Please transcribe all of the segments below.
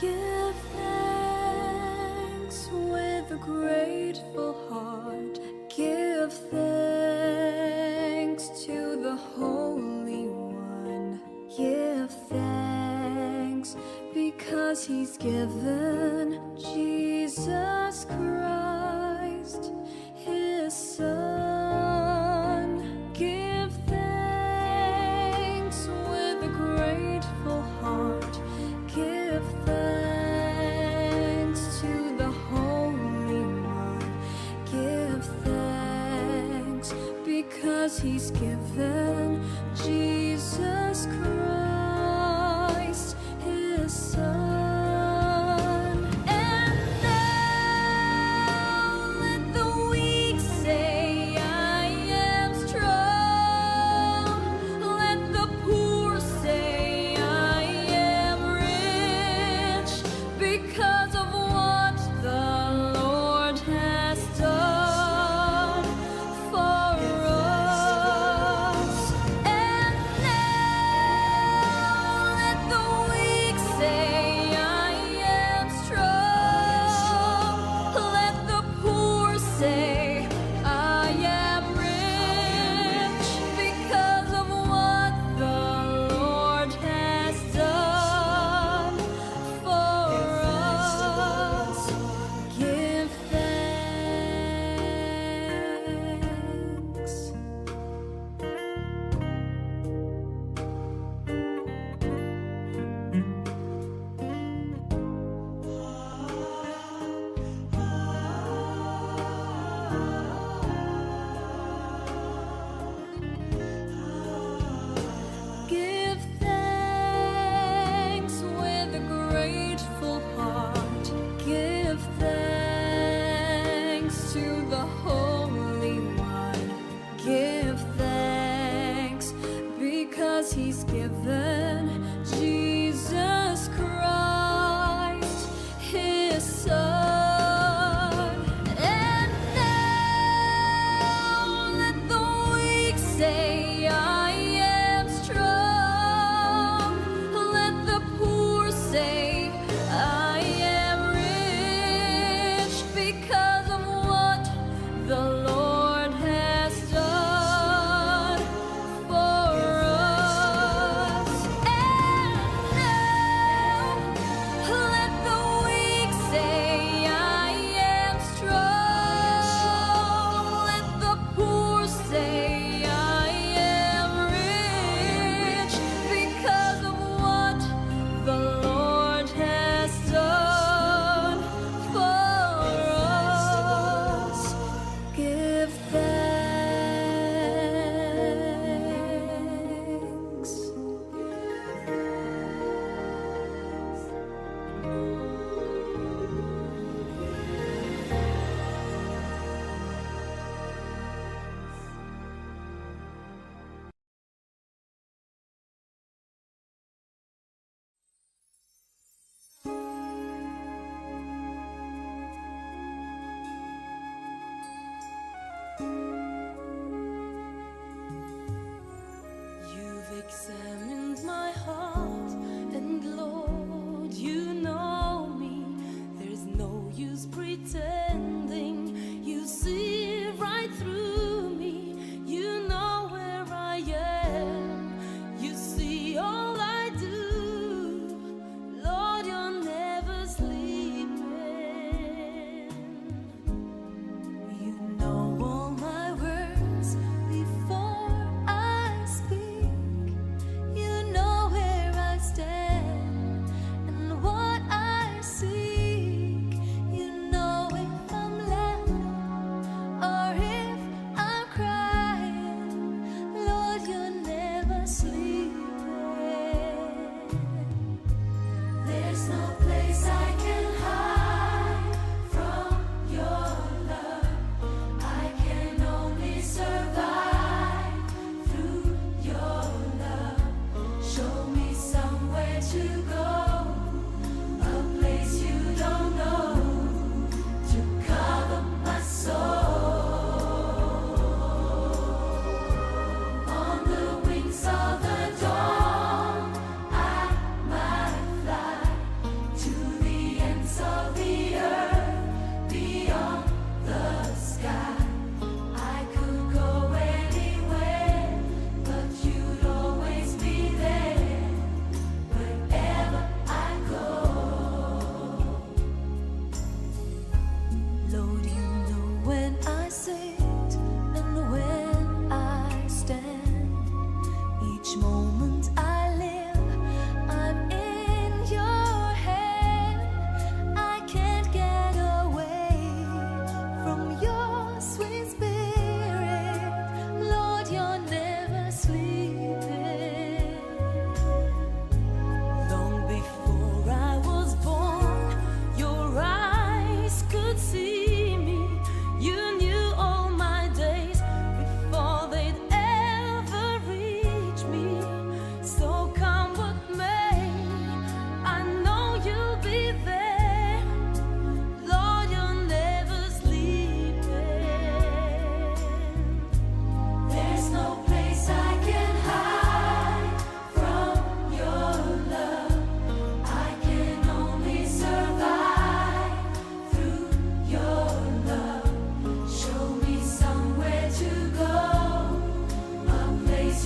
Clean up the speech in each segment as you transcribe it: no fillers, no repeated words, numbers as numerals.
Give thanks with a grateful heart. Give thanks to the Holy One. Give thanks because He's given Jesus Christ, His Son. Give thanks with a grateful heart. Give thanks to the Holy One. Give thanks because He's given Jesus Christ, His Son. And now let the weak say, I am strong. Let the poor say, I am rich, because of what the Lord has done for us. And now let the weak say, I am strong. Let the poor say, I am rich, because of what the Lord has done for us. Give thanks. Give thanks with a grateful heart. Give thanks to the Holy One. Give thanks because He's given Jesus Christ, His Son. And now let the weak say, I am strong. Let the poor say, I am rich, because of what the Lord has done for us. And now let the weak say, I am strong. Let the poor say, I am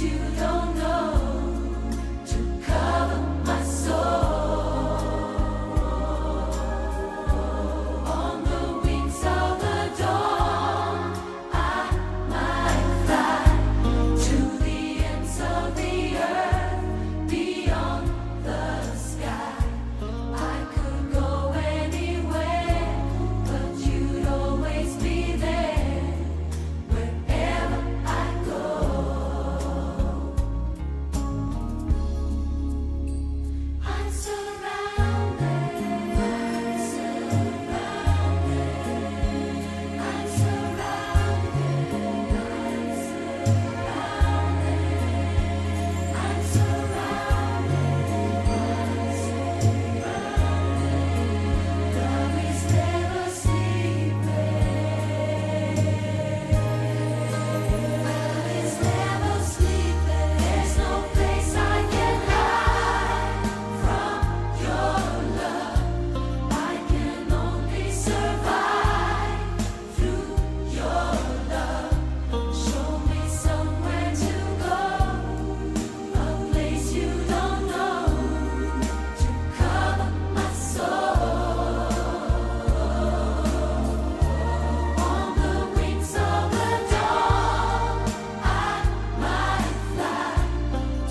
you don't know, to cover my soul. On the wings of the dawn, I might fly to the ends of the earth, beyond the sky. I could go anywhere, but you'd always be there, wherever I go. I'm surrounded, I'm surrounded, I'm surrounded, I'm surrounded, love is never sleeping, love is never sleeping. There's no place I can hide from your love. I can only survive through your love. Show me somewhere to go, a place you don't know, to cover my soul. On the wings of the dawn, I might fly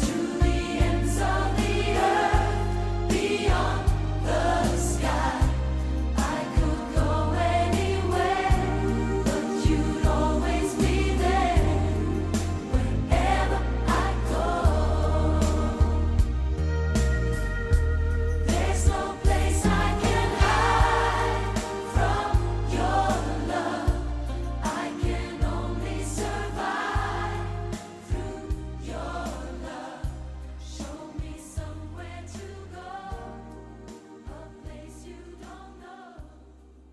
to the ends of the earth, beyond the sky. I could go anywhere, but you'd always be there, wherever I go. There's no place I can hide from your love. I can only survive through your love. Show me somewhere to go, a place you don't know,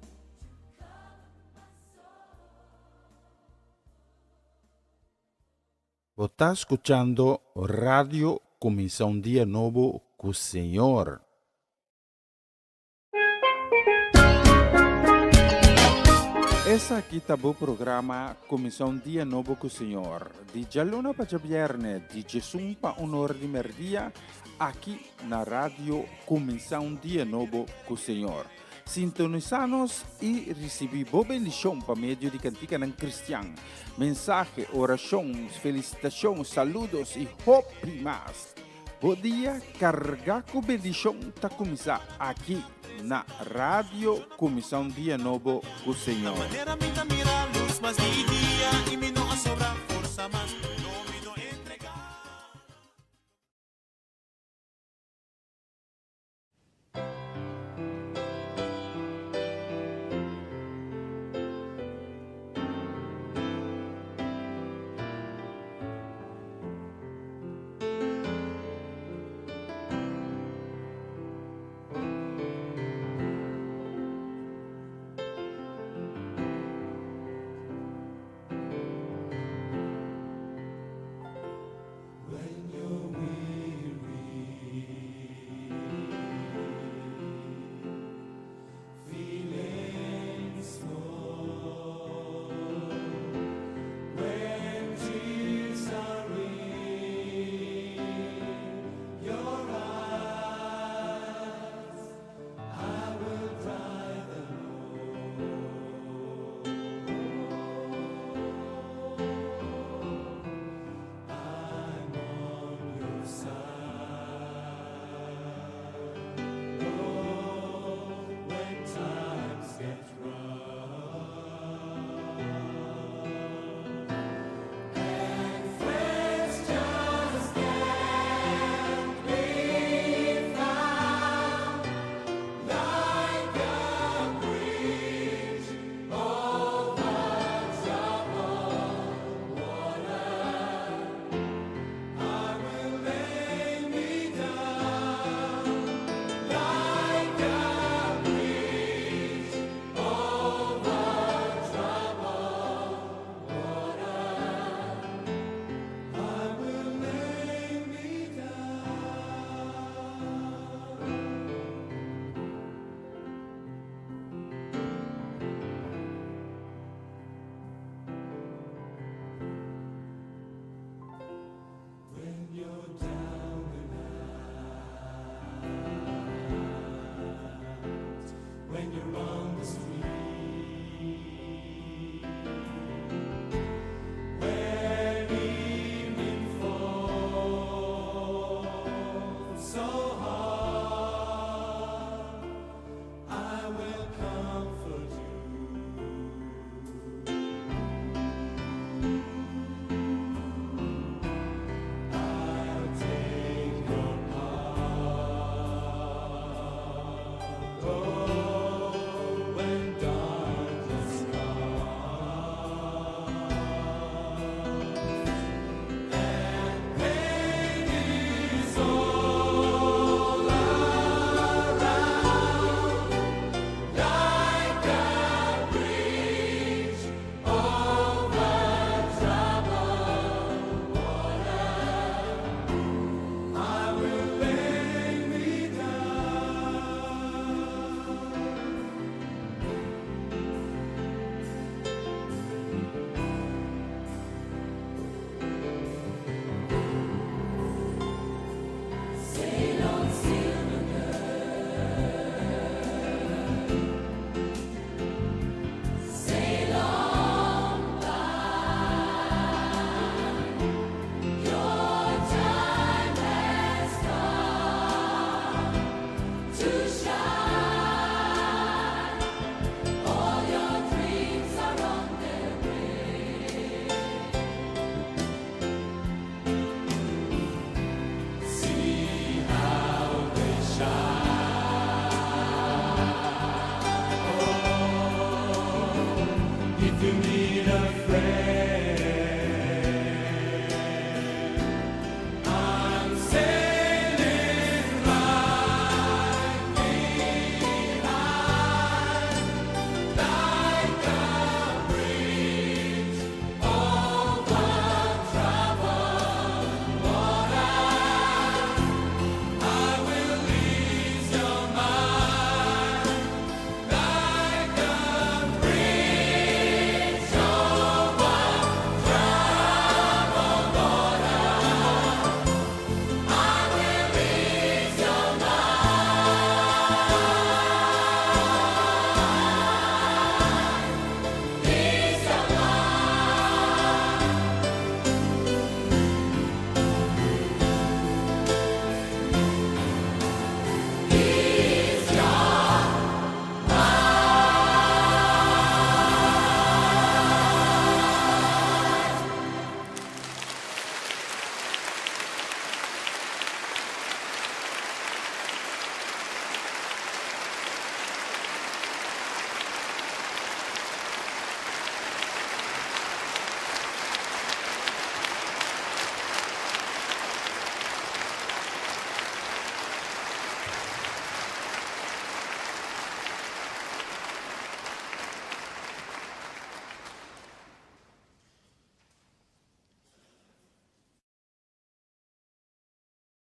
to cover my soul. Vos está escuchando Radio Comienza un día nuevo con Señor. Essa aqui tá o programa Comienza un dia novo com Señor. Di dialuna para diabierne, di Gesù para un'ora di merdia, aqui na Radio Comienza un dia novo com Señor. Sintonizanos e Risibí bendishon para medio di kantika ng cristian. Mensaje, orashon, felicitación, saludos e hope más. Bom dia, carga com bendishon tá começar aqui na Radio Comienza un dia novo com o Senhor. Manera minha mira luz, mas dia e me não sobra força, mas não me não entregar.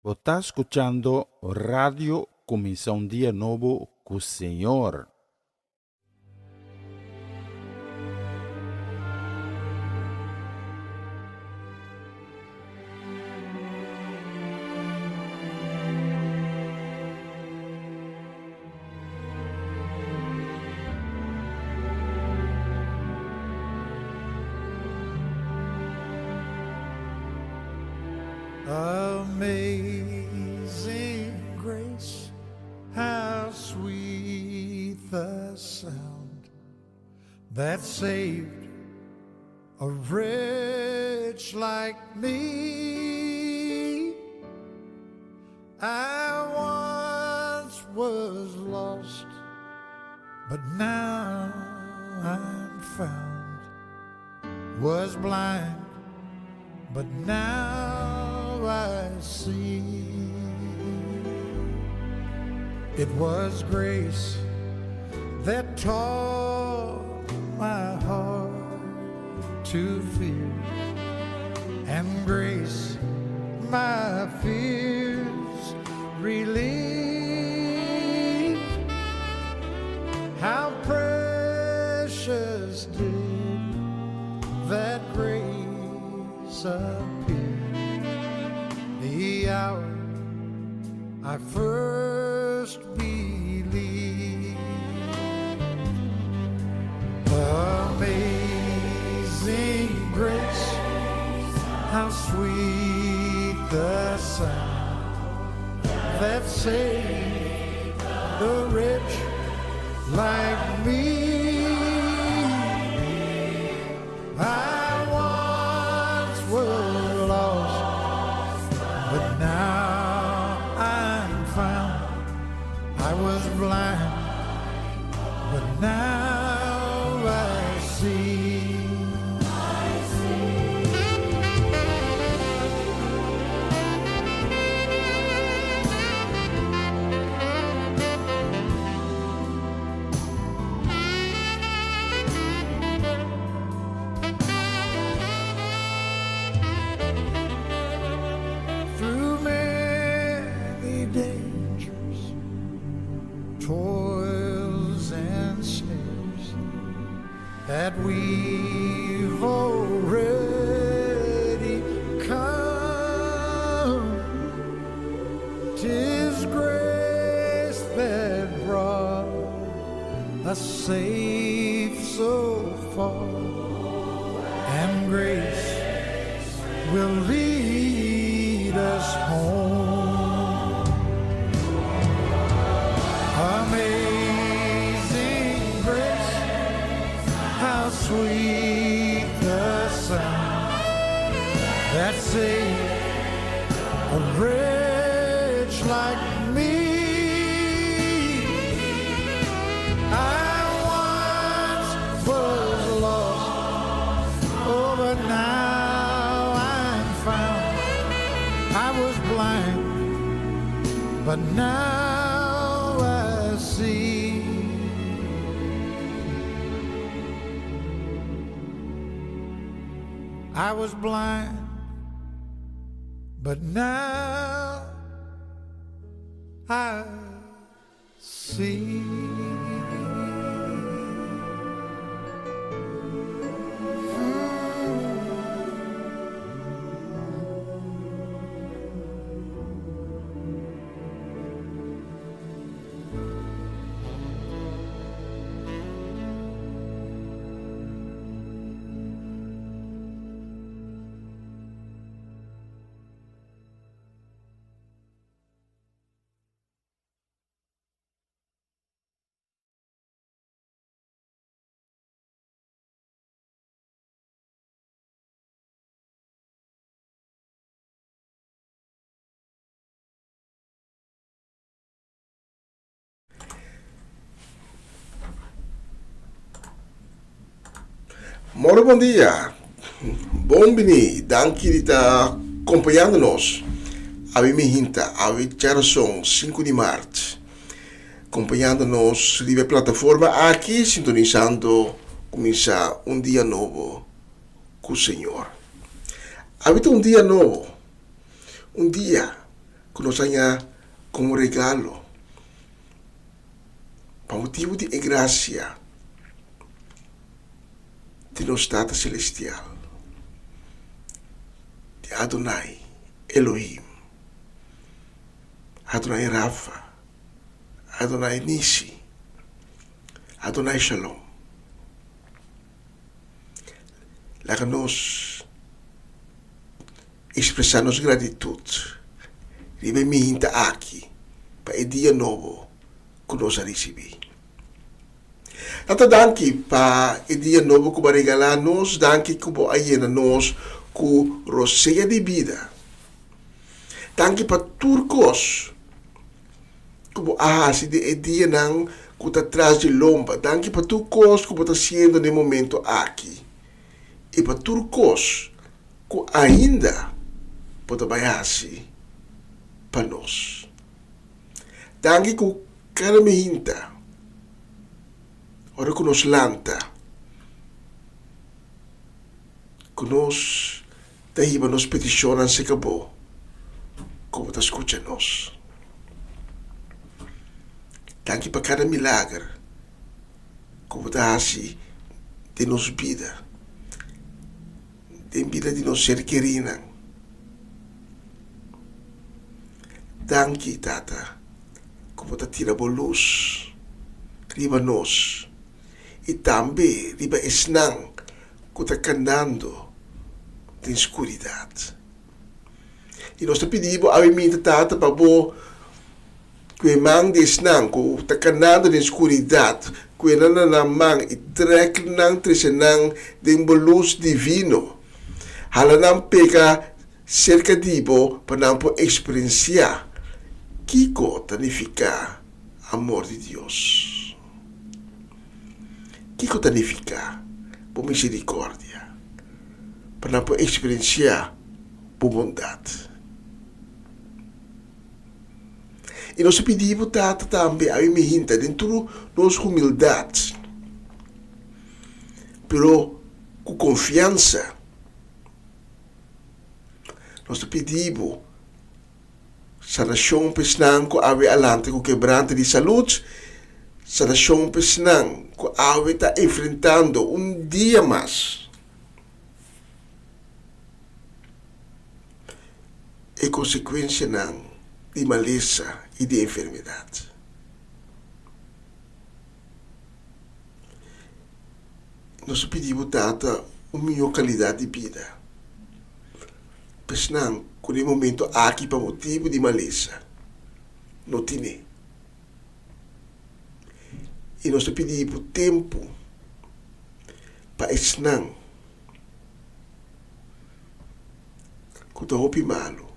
Vos está escuchando Radio Comienza un día nuevo con Señor. Amazing grace, how sweet the sound that saved a wretch like me. I once was lost, but now I'm found, was blind, but now I see. It was grace that taught my heart to fear, and grace my fears relieved. How precious did that grace appear the hour I first believed. Amazing grace, how sweet the sound that saved the wretch like me. I once was lost, but now I'm found. I was blind, but now I see. Through many dangers, toils and snares that we've already come, 'tis grace that brought us safe so far, and grace will lead us home. Amazing grace, how sweet the sound that saved a wretch like me. I once was lost, oh, but now I'm found. I was blind, but now I see. I was blind, but now I see. Muito bom dia, bom bini, danke de estar acompanhando-nos. A minha hinta, a geração 5 de março, acompanhando-nos na plataforma aqui, sintonizando, começar um dia novo com o Senhor. Habita um dia novo, um dia que nos ganha como regalo, para motivo de graça de nosso Tata Celestial, de Adonai, Elohim, Adonai Rafa, Adonai Nisi, Adonai Shalom. Lá que nós expressamos gratitude, ribe me hinta aqui, para o dia novo que nós Risibí. Nata danki para o dia novo que vai regalar nós, danki que vai ayena nós com roceia de vida. Danki para turcos que vai ahasi de dia nang que está atrás de lomba. Danki para turcos que vai estar sendo no momento aqui. E para turcos que ainda pode ahasi para nós. Danki que cada mehinta, ora que nos lanta, que nos dahiba nos peticionan se acabou, como está escutando nós. Danke para cada milagre, como está assim, de nos vida, de vida de nos ser querida. Danke, Tata, como está tirando luz, riba nós, e também riba esnang, que está candando na escuridade. E nós pedimos a mim, Tata, para bo, que mang de esnang, que está candando na escuridade, que não na mang, e trek nang tresenang de luz divino. Hala não pega cerca de bo, para não experienciar Kiko tanifica amor de Deus. Kiko tanifica por misericórdia. Para não experienciar por bondade. E nós pedimos Tata também a mim hinta dentro nossa humildade. Pero com confiança. Nós pedimos sanação pesnang ko awe alante ko quebrante de saúde, sanação pesnang ko awe está enfrentando dia mais e consequência não de maleza e de enfermidade. Nós pedimos Tata uma melhor qualidade de vida. Pesnang com o momento aqui para motivo de maleza. Não tem. E nós pedimos tempo para esnang. Com o roupa malo.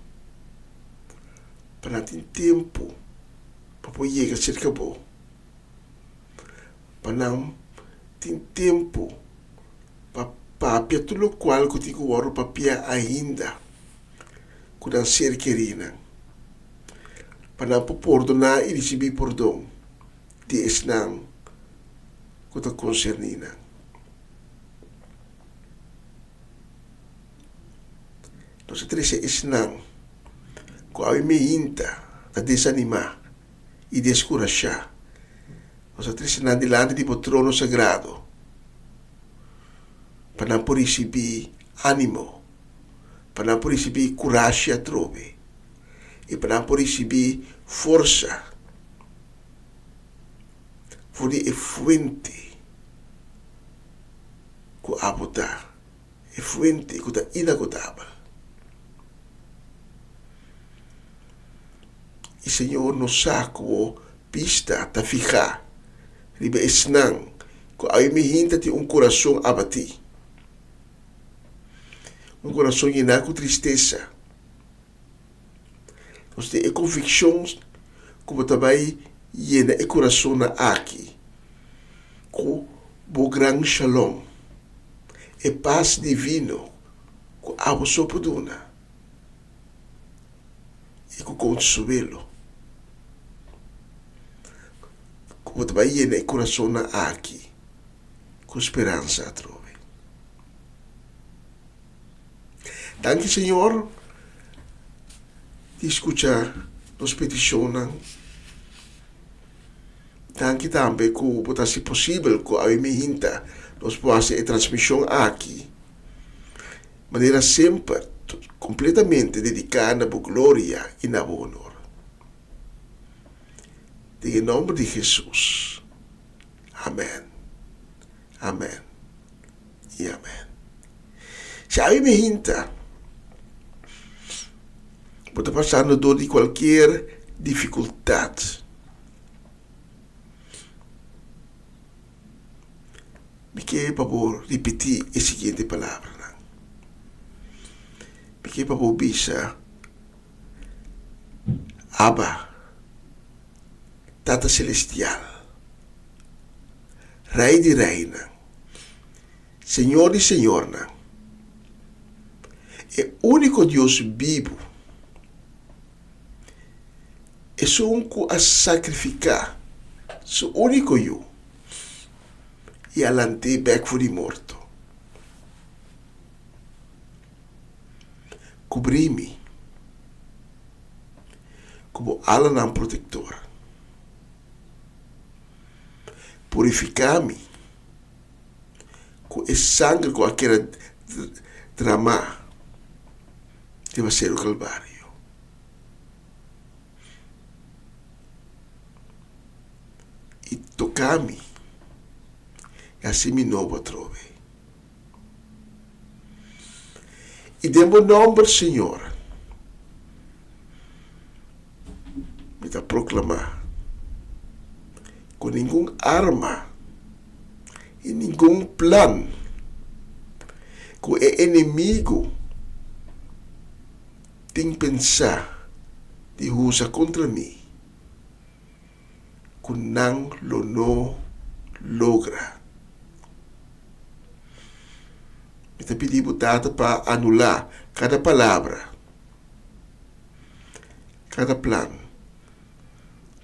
Para ter tempo para poder chegar cerca bom. Para não ter tempo para papia tudo o qual que tigo oro papia ainda. Kudan ser querida, para não perdonar e receber perdão de esnang que está concernida. Nós temos esnang que a me inta a desanimar e descorajar. Nós temos esnang delante do trono sagrado para não receber ânimo. Para não receber coragem a trove e para não receber força for de fuente que abota e fuente que está inagotável. E Senhor nos saco pista ta ficar ribe esnang que a me hinta de coração abatido. Coração llenar com tristeza. Nós temos convicções como também llena o coração aqui com o grande shalom e paz divino com a sua poduna e com consuelo. Como também llena o coração aqui com esperança a trove. Danke, Señor, escuchar nos peticiones. Danke também que pode ser possível que a minha hinta nos possa fazer a transmissão aqui. Maneira sempre completamente dedicada à glória e na honra. Em nome de Jesus. Amém. Amém. E amém. Se a minha hinta pode passar no dor de qualquer dificuldade, me quer para repetir a seguinte palavra. Me quer para bisa Abba, Tata Celestial, Rei de Reina, Senhor e Senhora, é o único Deus vivo, é o único a sacrificar, é o único eu, e alante back for the morto. Cobri-me como Alan protetor. Purificar-me com o sangue com aquele drama que vai ser o Calvário. E tocar-me e assim me novo trove. E demo nome, Senhor, me dá proclamar com nenhum arma e nenhum plano que o inimigo tem pensar de usar contra mim, que não lo logra. Me está pedindo data para anular cada palavra, cada plano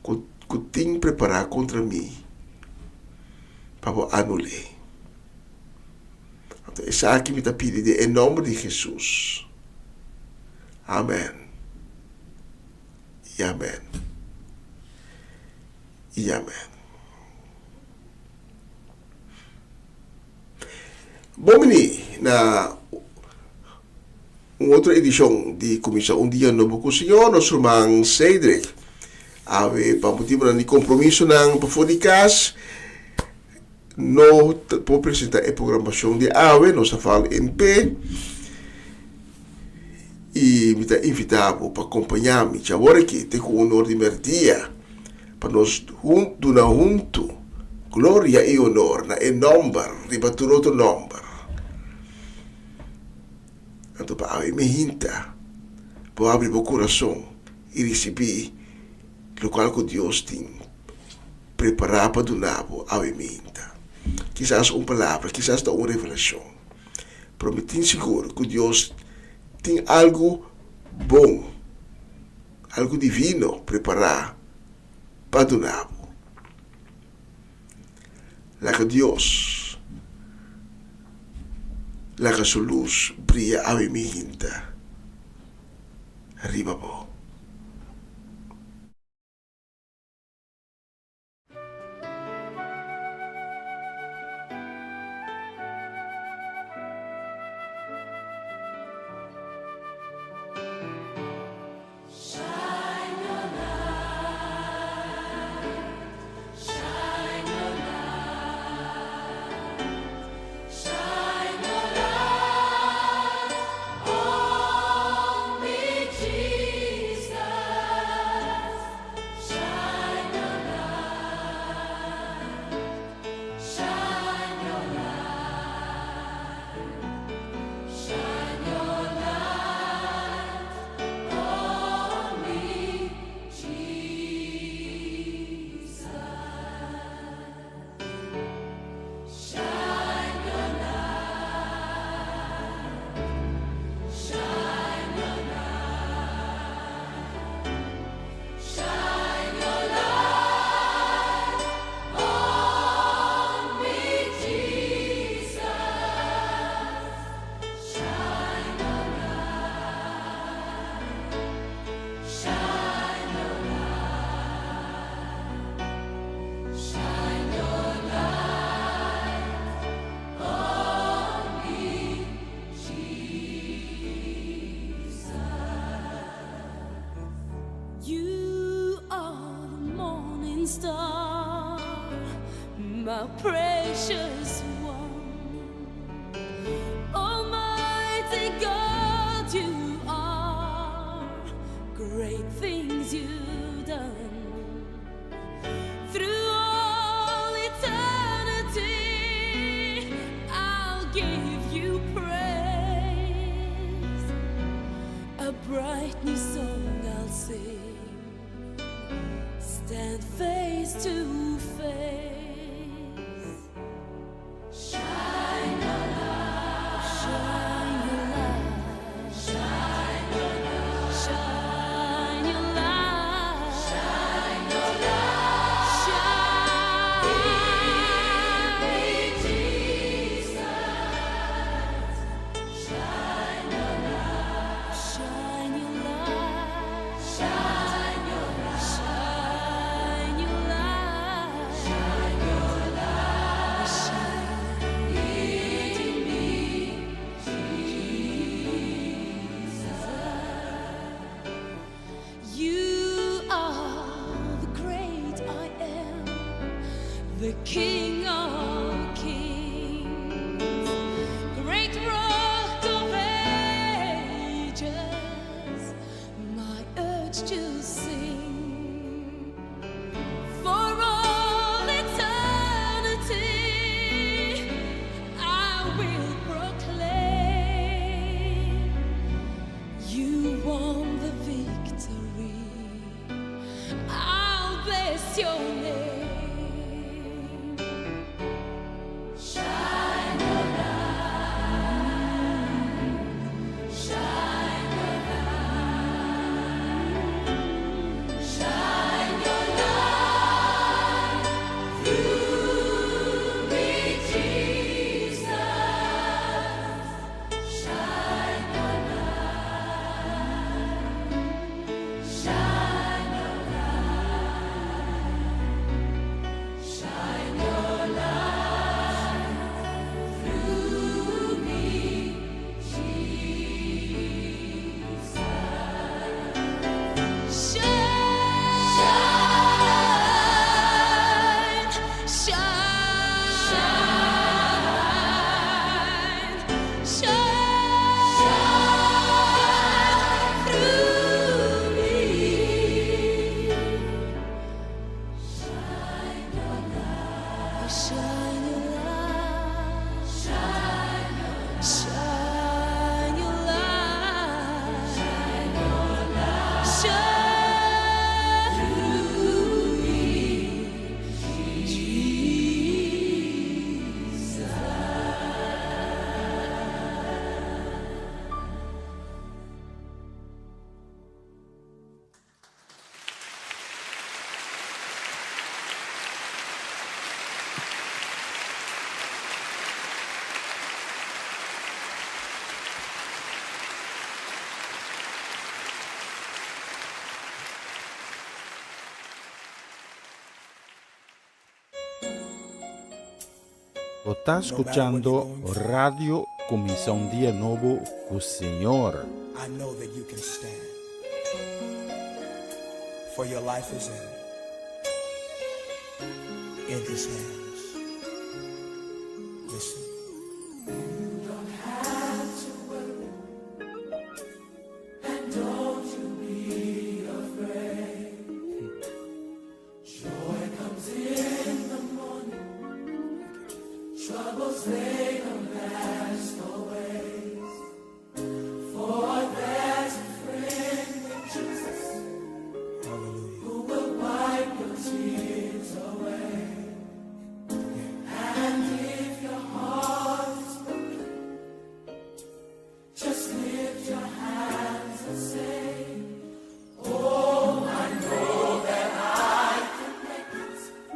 que tem preparado contra mim para anular. Então, isso aqui me está pedindo em nome de Jesus. Amém. E amém. E amém. Bom, na outra edição de Kuminsá, dia nobo com o Senhor, nosso irmão Cedric, ave para motivo de compromisso ng podcast, no po apresentar a programação de ave, nossa fala em pé, e me está invitado para acompanhar-me, agora aqui, tenho o honor de merdia, para nós junto, glória e honor, na nome, ribaturo outro nome. Então, para a minha hinta, para abrir meu coração e receber o lokal que Deus tem preparado para donar a minha hinta. Quizás uma palavra, quizás uma revelação. Prometendo seguro que Deus tem algo bom, algo divino preparado para donar. Lá que Deus, lá que sua luz brilha a minha hinta. Arriba po. Shine your light on me, Jesus. star, my precious one. Almighty God, you are, great things you've done. Through all eternity, I'll give you praise. A bright new song I'll sing, stand face to face. Shine your light, shine your light, shine your light, shine your light, shine your light, shine, Jesus. Shine your light, shine your light, shine your light, shine your light, shine your light, shine in me, Jesus. You are the great I am, the King of kings, great rock of ages, my urge to sing. For all eternity, I will proclaim, you won the victory. I'll bless your name. Shine your light, shine your light, shine your light through me, Jesus. Shine your light, shine your light, shine your light through me, Jesus. Shine through me. Shine your light, shine your light, shine your light, shine your light, shine through me, Jesus. Lo está escuchando Radio Comienza un día nuevo con Señor. I know that you can stand, for your life is in His hands. Listen.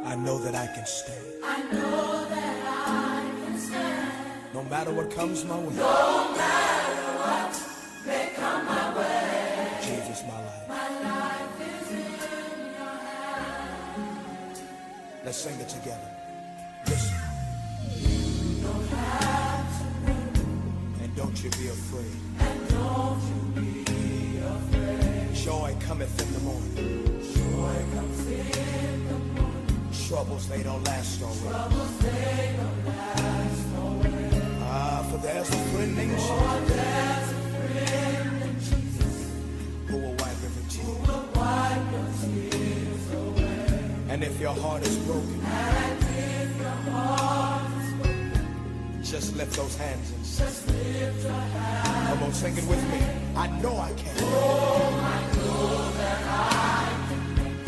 I know that I can stand. I know that I can stand. No matter what comes my way. No matter what may come my way. Jesus, my life. My life is in your hands. Let's sing it together. Listen. You don't have to worry. And don't you be afraid. And don't you be afraid. Joy cometh in the morning. Joy comes in the morning. Troubles, they don't last always. For there's a friend named Jesus who will wipe every tear. And if your heart is broken, just lift those hands and sing. Come on, sing it with me. I know I can.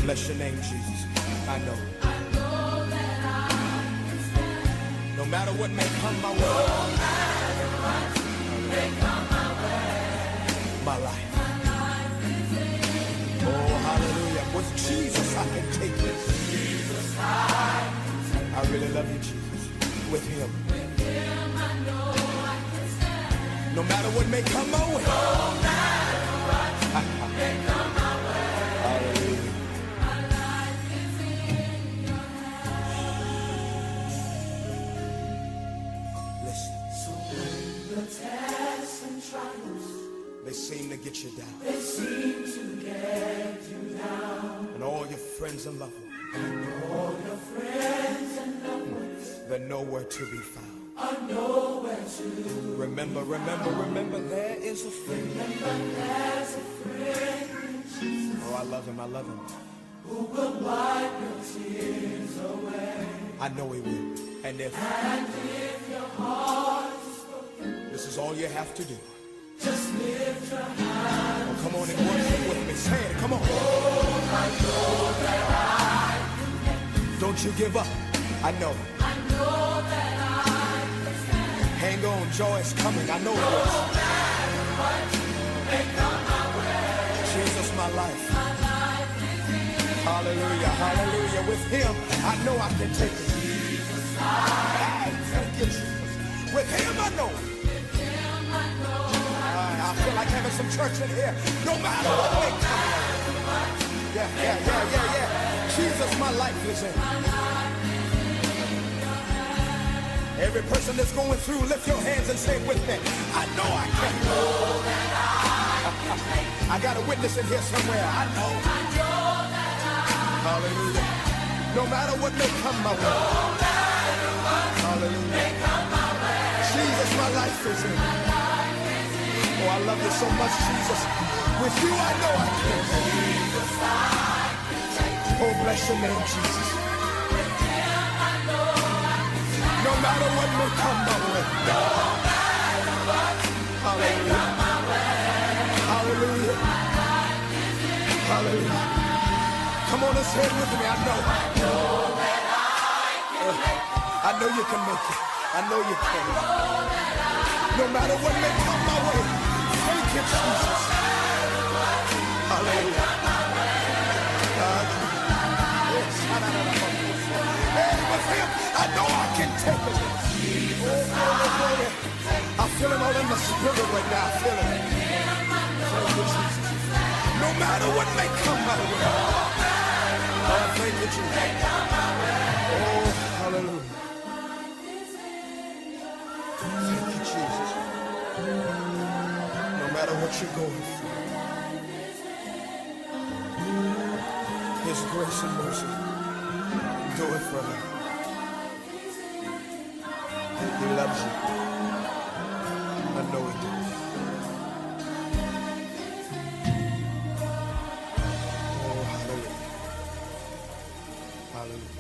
Bless your name, Jesus. I know. No matter what may come my way. My life. Oh, hallelujah. With Jesus I can take this. I really love you, Jesus. With him. No matter what may come my way. Hallelujah. They seem to get you down. And all your friends and loved ones. They're nowhere to be found. Remember, there is a friend. Oh, I love him. Who will wipe your tears away. I know he will. And if your heart is broken, this is all you have to do. Just lift your hand. Oh, come on and worship with me. Say it, come on. Oh, I know that I can. Don't you give up. I know that I can stand. Hang on, joy is coming. I know it is. No matter what may come my way. Jesus, my life. Hallelujah. With him, I know I can take it. Jesus, thank you, Jesus. With him, I know. I feel like having some church in here. No matter what may come. Yeah. Jesus, my life is in. Every person that's going through, lift your hands and say with me, I know I can. I got a witness in here somewhere. I know. Hallelujah. No matter what may come my way. Hallelujah. Jesus, my life is in. Oh, I love you so much, Jesus. With you, I know I can. Oh, bless your name, Jesus. No matter what may come my way. Hallelujah. Come on and say it with me. I know you can make it. I know you can. No matter what may come my way. Thank you, Jesus. Hallelujah. With him, I know I can take it. Glory. I feel it all in the spirit right now. I feel it. Thank you, Jesus. No matter what may come my way. Oh, thank you, Jesus. Oh, hallelujah. Thank you, Jesus. No matter what you're going through, his grace and mercy, do it for him. He loves you. I know he does. Oh, hallelujah. Hallelujah.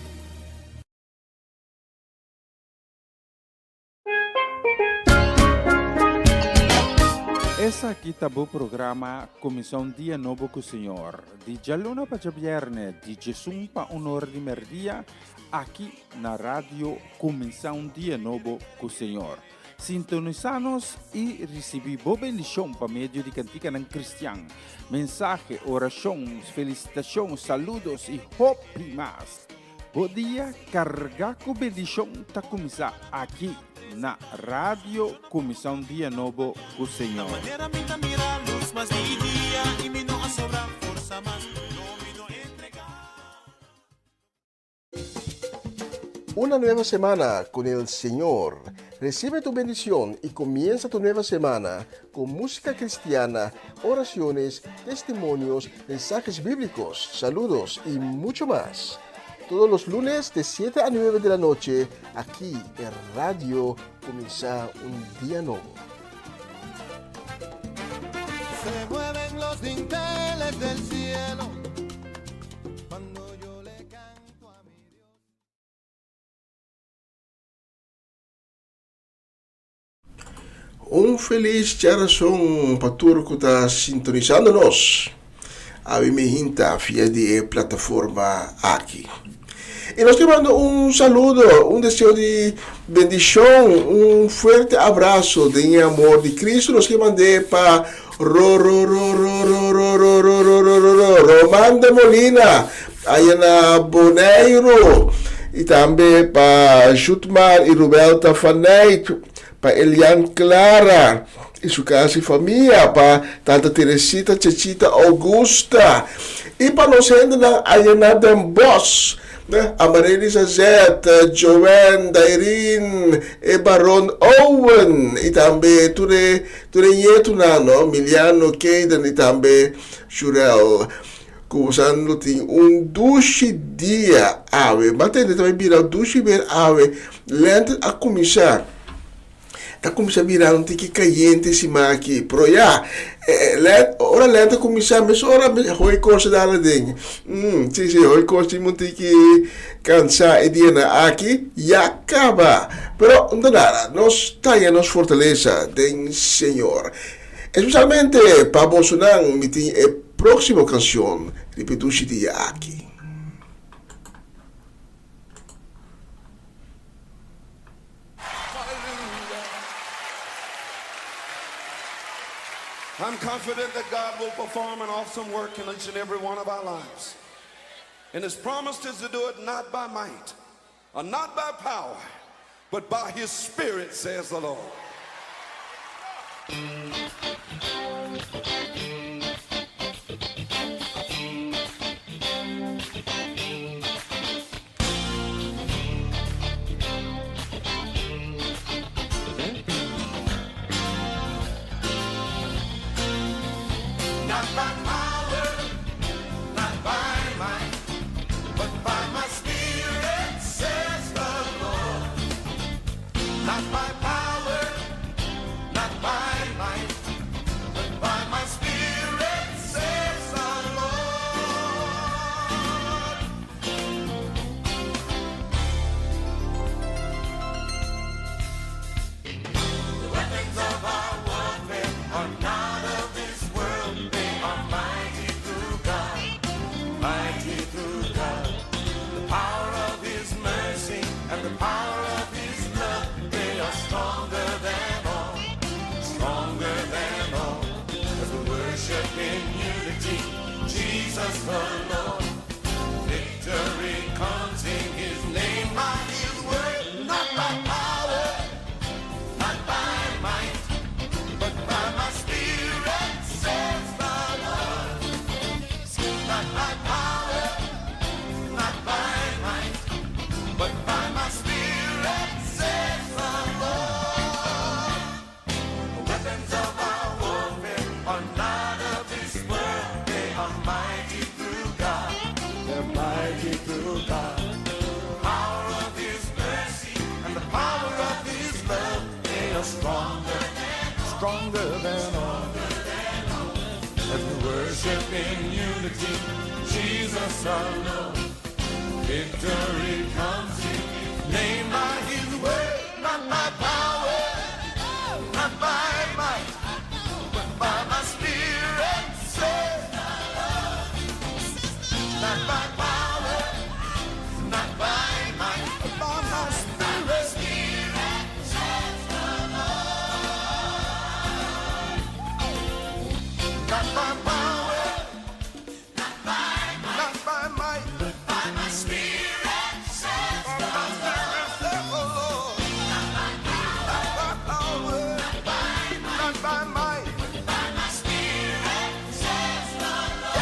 Essa aqui tá o programa Comissão Dia Novo com o Señor. De dialuna para diabierne, de Jesus para di merdia, aqui na rádio Kuminsá Dia Novo com o Señor. Sintonizanos e Risibí bendishon medio di kantika ng cristiano. Mensaje, orashon, felicitación, saludos e hope más. Podia carregar com bendishon ta Kuminsá aqui na rádio Comissão Dia Novo com o Señor. Una nueva semana con el Señor. Recibe tu bendición y comienza tu nueva semana con música cristiana, oraciones, testimonios, mensajes bíblicos, saludos y mucho más. todos los lunes de 7 a 9 de la noche, aquí en Radio Kuminsá, un día nuevo. Se mueven los dinteles del cielo cuando yo le canto a mi Dios. Um feliz geração para todos que está sintonizando-nos. A mim hinta via de plataforma aqui. E nós queremos um saludo, um desejo de bendishon, um forte abraço de amor de Cristo. Nós queremos mandar para Román de Molina, aí na Boneiro, e também para Jutmar e Rubelta Faneit, para Elian Clara e sua casa e família, para Tanta Teresita, Chachita Augusta, e para nós ainda aí na Boss, né? Amareli Zazet, Joanne, Dairin, e Baron Owen, e também tudo nieto nano, Miliano, Kaden, e também Jurel. Kusando tem duche dia ave, mas tem também virar duche ver ave, lente a começar. Tá começando a virar um tique caliente se aqui, pro já, ora lente começar, mas ora hoi coisa da dentro. Sim, hoi coisa de muito que cansar e dia aqui e acaba. Pero não nada, nós nos fortaleza do Señor. Especialmente para Bolsonaro, me tem a próxima canção, repetir dia aqui. I'm confident that God will perform an awesome work in each and every one of our lives. And His promise is to do it not by might, or not by power, but by His Spirit, says the Lord. Not by power, not by might, but by my Spirit, says the Lord. Not by power, not by might, but by my Spirit, says the Lord. The weapons of our warfare are not of this world. Mighty through God, the power of His mercy and the power of His love, they are stronger than all, as we worship in unity, Jesus the Lord. Victory comes in His name, by His word, not by power, not by might, but by my Spirit, says the Lord. Not by power, not by might, but by my Spirit, says the Lord. The weapons of our warfare are not of this world, they are mighty through God. They're mighty through God. The power of His mercy and the power of His love, they are stronger than all. As we worship in unity, Jesus our Lord. Victory comes in His name, by His word, not by power, not by might, but by my Spirit, says the Lord. Not by power, not by might, but by my Spirit, says the Lord. Not by power, not by might, but by my Spirit, says the Lord. Not by power, not by might, but by my Spirit, says the Lord.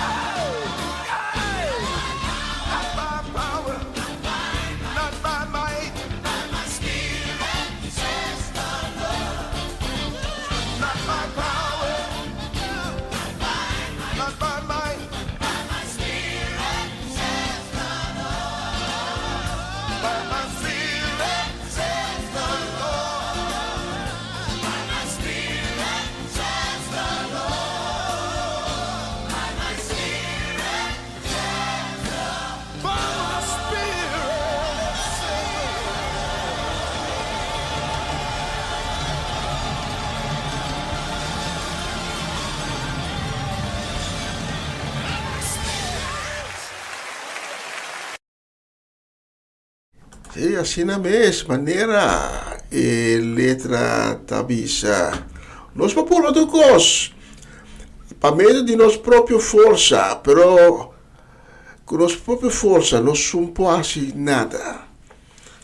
E assim na mesma maneira, letra tabisa. Nós popolo do cos, para meio de nossa própria força, pero com nossa própria força não somos nada.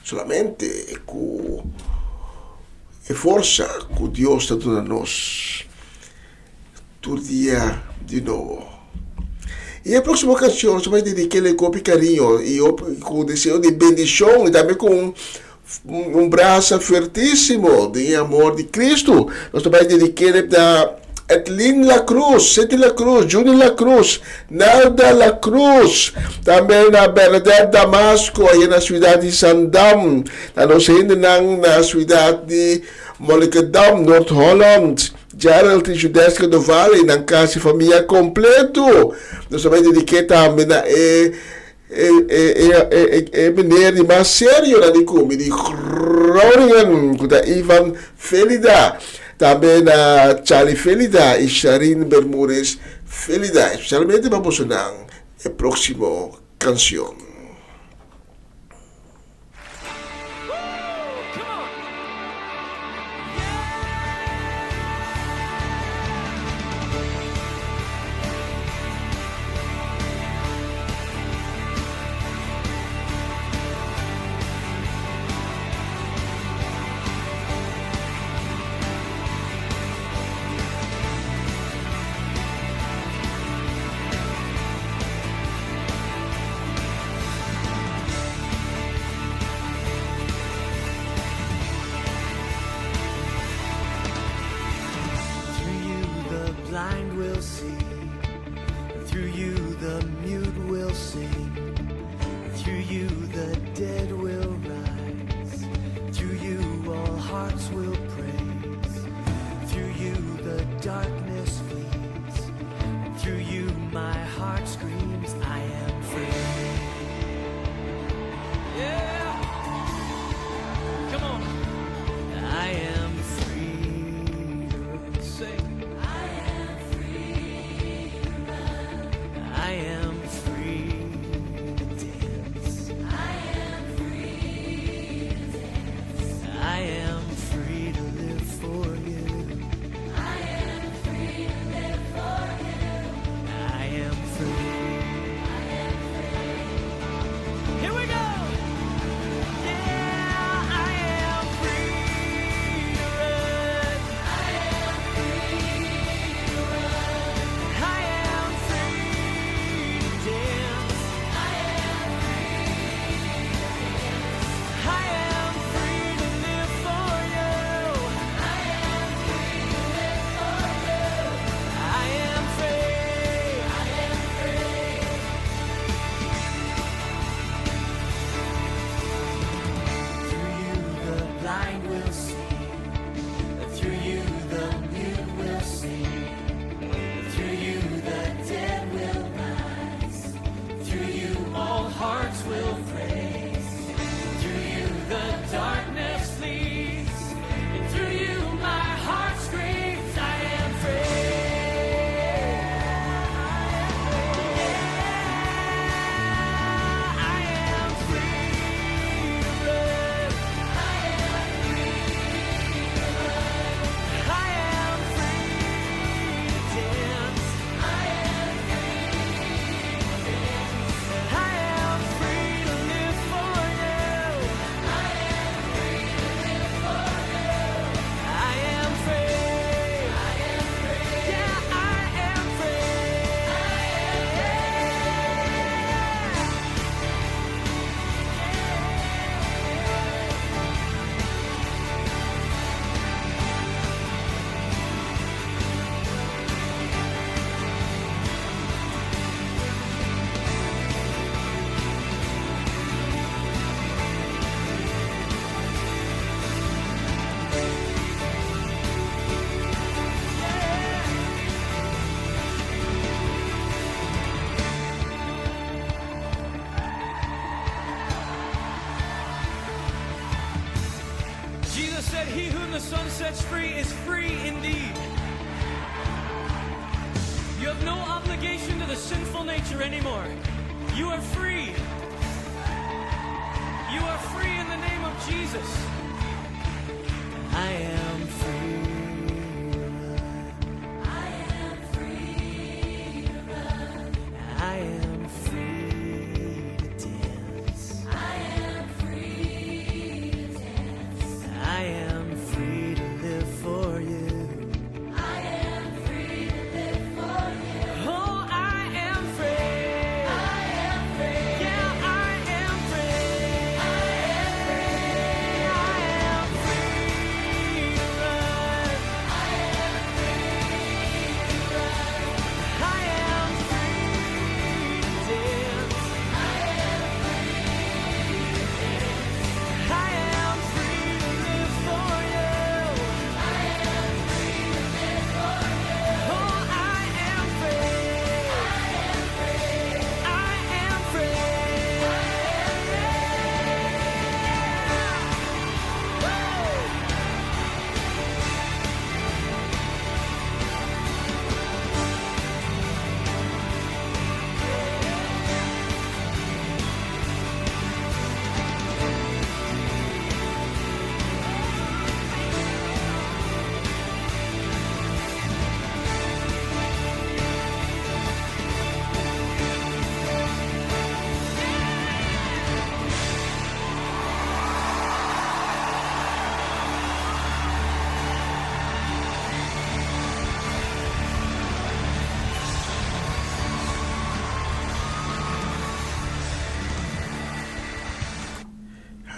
Solamente com a força que Deus está dando a nós, todo dia de novo. E a próxima canção você vai dedicar com carinho e com o desejo de bendishon e também com um braço fortíssimo de amor de Cristo. Nós vamos dedicar a Etlin La Cruz, Seti La Cruz, Juni La Cruz, Nalda La Cruz, também na Bernadette Damasco, aí na cidade de Sandam, na nossa na cidade de Monnikendam, North Holland. Gerald e Judesca do Vale, ng kasi família completo. Nós também dediquei também a meneer die mais sério na de Kumi, de Groningen, com a Ivan Felida, também a Charlie Felida e Sharin Bermúdez Felida, especialmente para posicionar a próxima canção. said, "He whom the Son sets free is free indeed." You have no obligation to the sinful nature anymore. You are free. You are free in the name of Jesus. I am free. I am free to run. I am free to dance. I am free to dance. I am free to live for you. I am free to live for you. Oh, I am free. I am free. Yeah, I am free. I am free. I am free to run. I am free to run. I am free to dance. I am free to dance. I am free to live for you. I am free to live for you. Oh, I am free. I am free. I am free.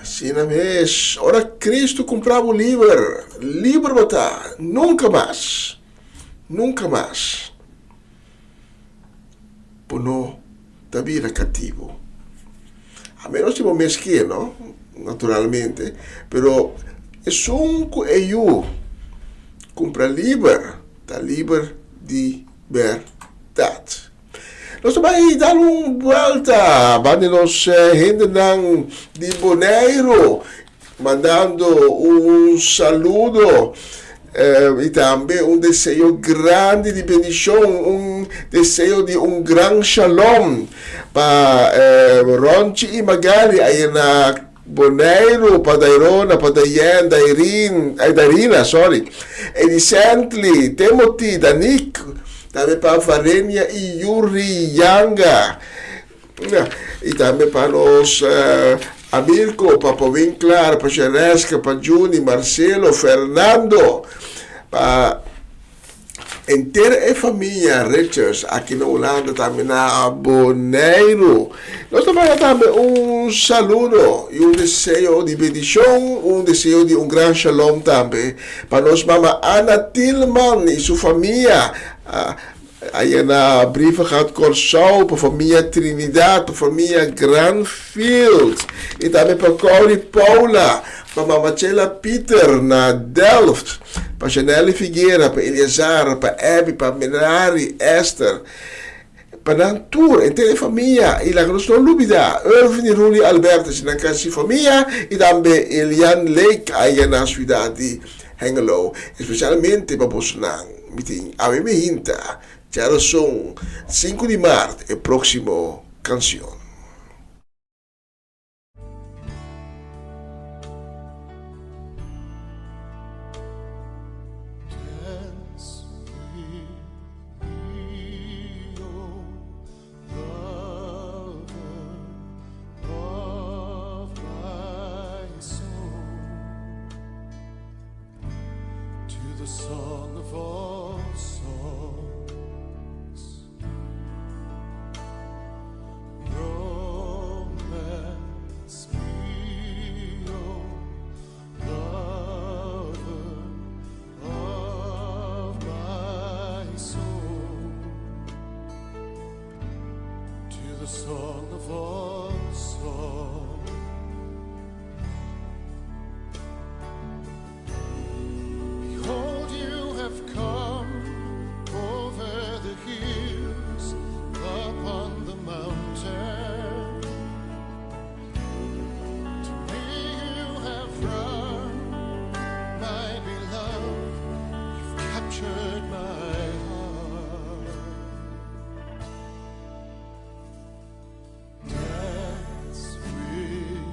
Assim na vez, ora Cristo comprava o livre botar, nunca mais, por não tabira cativo. A menos tipo mesquino, naturalmente, pero é sunco e eu compra livre, da livre de verdade. Nós também dar uma volta, quando nós rendem de Boneiro, mandando um saludo e também um desejo grande de bendishon, desejo de grande shalom para Ronchi e Magali aí na Boneiro, para Dairona, para Dairina, sorry, e recently, Timothy, Danik, também para Varenia e Yuri Yanga, e também para os Amilco, para Povinclar, para Jeresca, para Juni, Marcelo, Fernando, para inteira a família Richards aqui na Ùlanda, também na Boneiro. Nós também um saludo e desejo de bendishon, desejo de grande shalom também para nossa mama Ana Tillman e sua família. Aí na brief gaat Corsau, para a família Trinidad, para a família Granfield, e também para Corey Paula, para Mamachela Peter na Delft, para Janelle Figueira, para Eliazar, para Abby, para Menari, Esther, para Nantur, inteira a família, e lá que nós não lubida, Irvin e Ruli Alberto, na casa família, e também Elian Lake, aí na cidade de Hengelo, especialmente para Bosnang. A mí me hinta, ya son 5 de marzo, el próximo canción. Dance with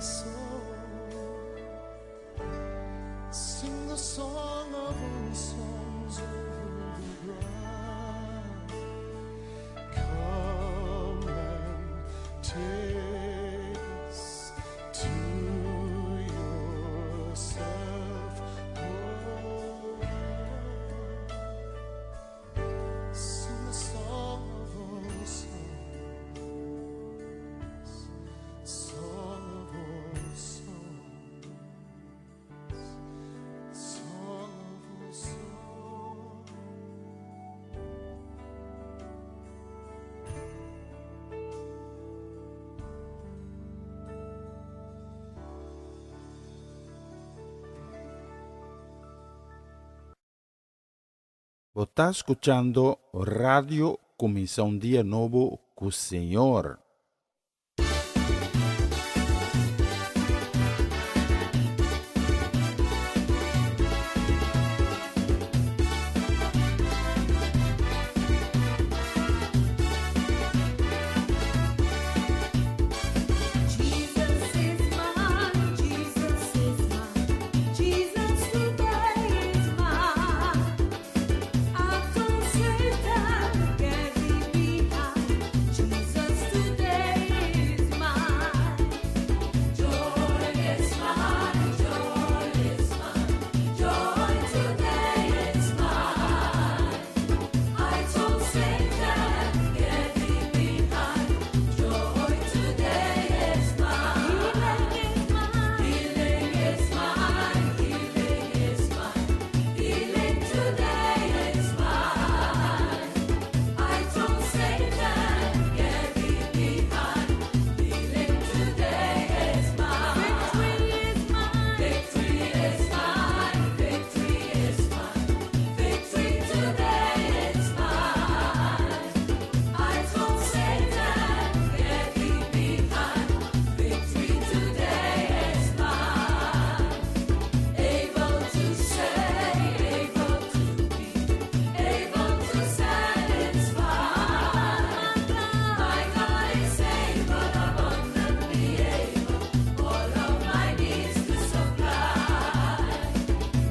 soul. Sing the song of all songs over the ground. Come and taste to yourself. Sing the song of all songs, song of all songs, song of all songs. Vos está escuchando Radio Comienza un día nuevo con Señor. Jesus is mine, Jesus is mine, Jesus today is mine. I don't say that, get me behind. Jesus today is mine. Joy is mine, joy is mine, joy today is mine. I don't say that, get me behind. Joy today is mine. Healing is mine, healing is mine, healing today is mine. I don't say that, get me behind. Healing today is mine. Victory is mine, victory is mine, victory today is mine. I don't say that, get me behind. Victory today is mine. Able to say, able to be, able to satisfy. My God is able, abundantly able, all of my needs to supply.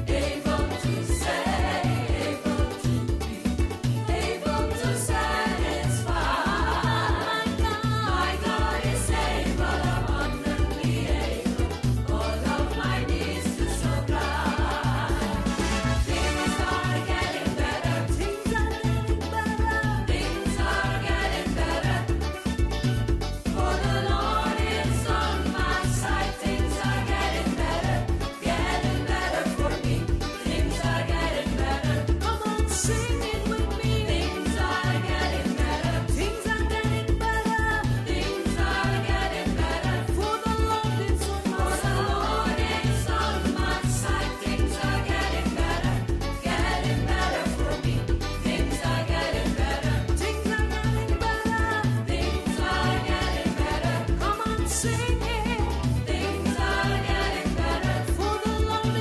Able to say, able to be, able to satisfy. My God is able, abundantly able, all of my needs to supply. Things are getting better, things are getting better, things are getting better. For the Lord is on my side, things are getting better for me. Things are getting better. Come on, sing it with me. Things are getting better, things are getting better, things are getting better. For the Lord is on my side, things are getting better for me. Things are getting better, things are getting better, things are getting better. Come on, sing it. Things are getting better. For the Lord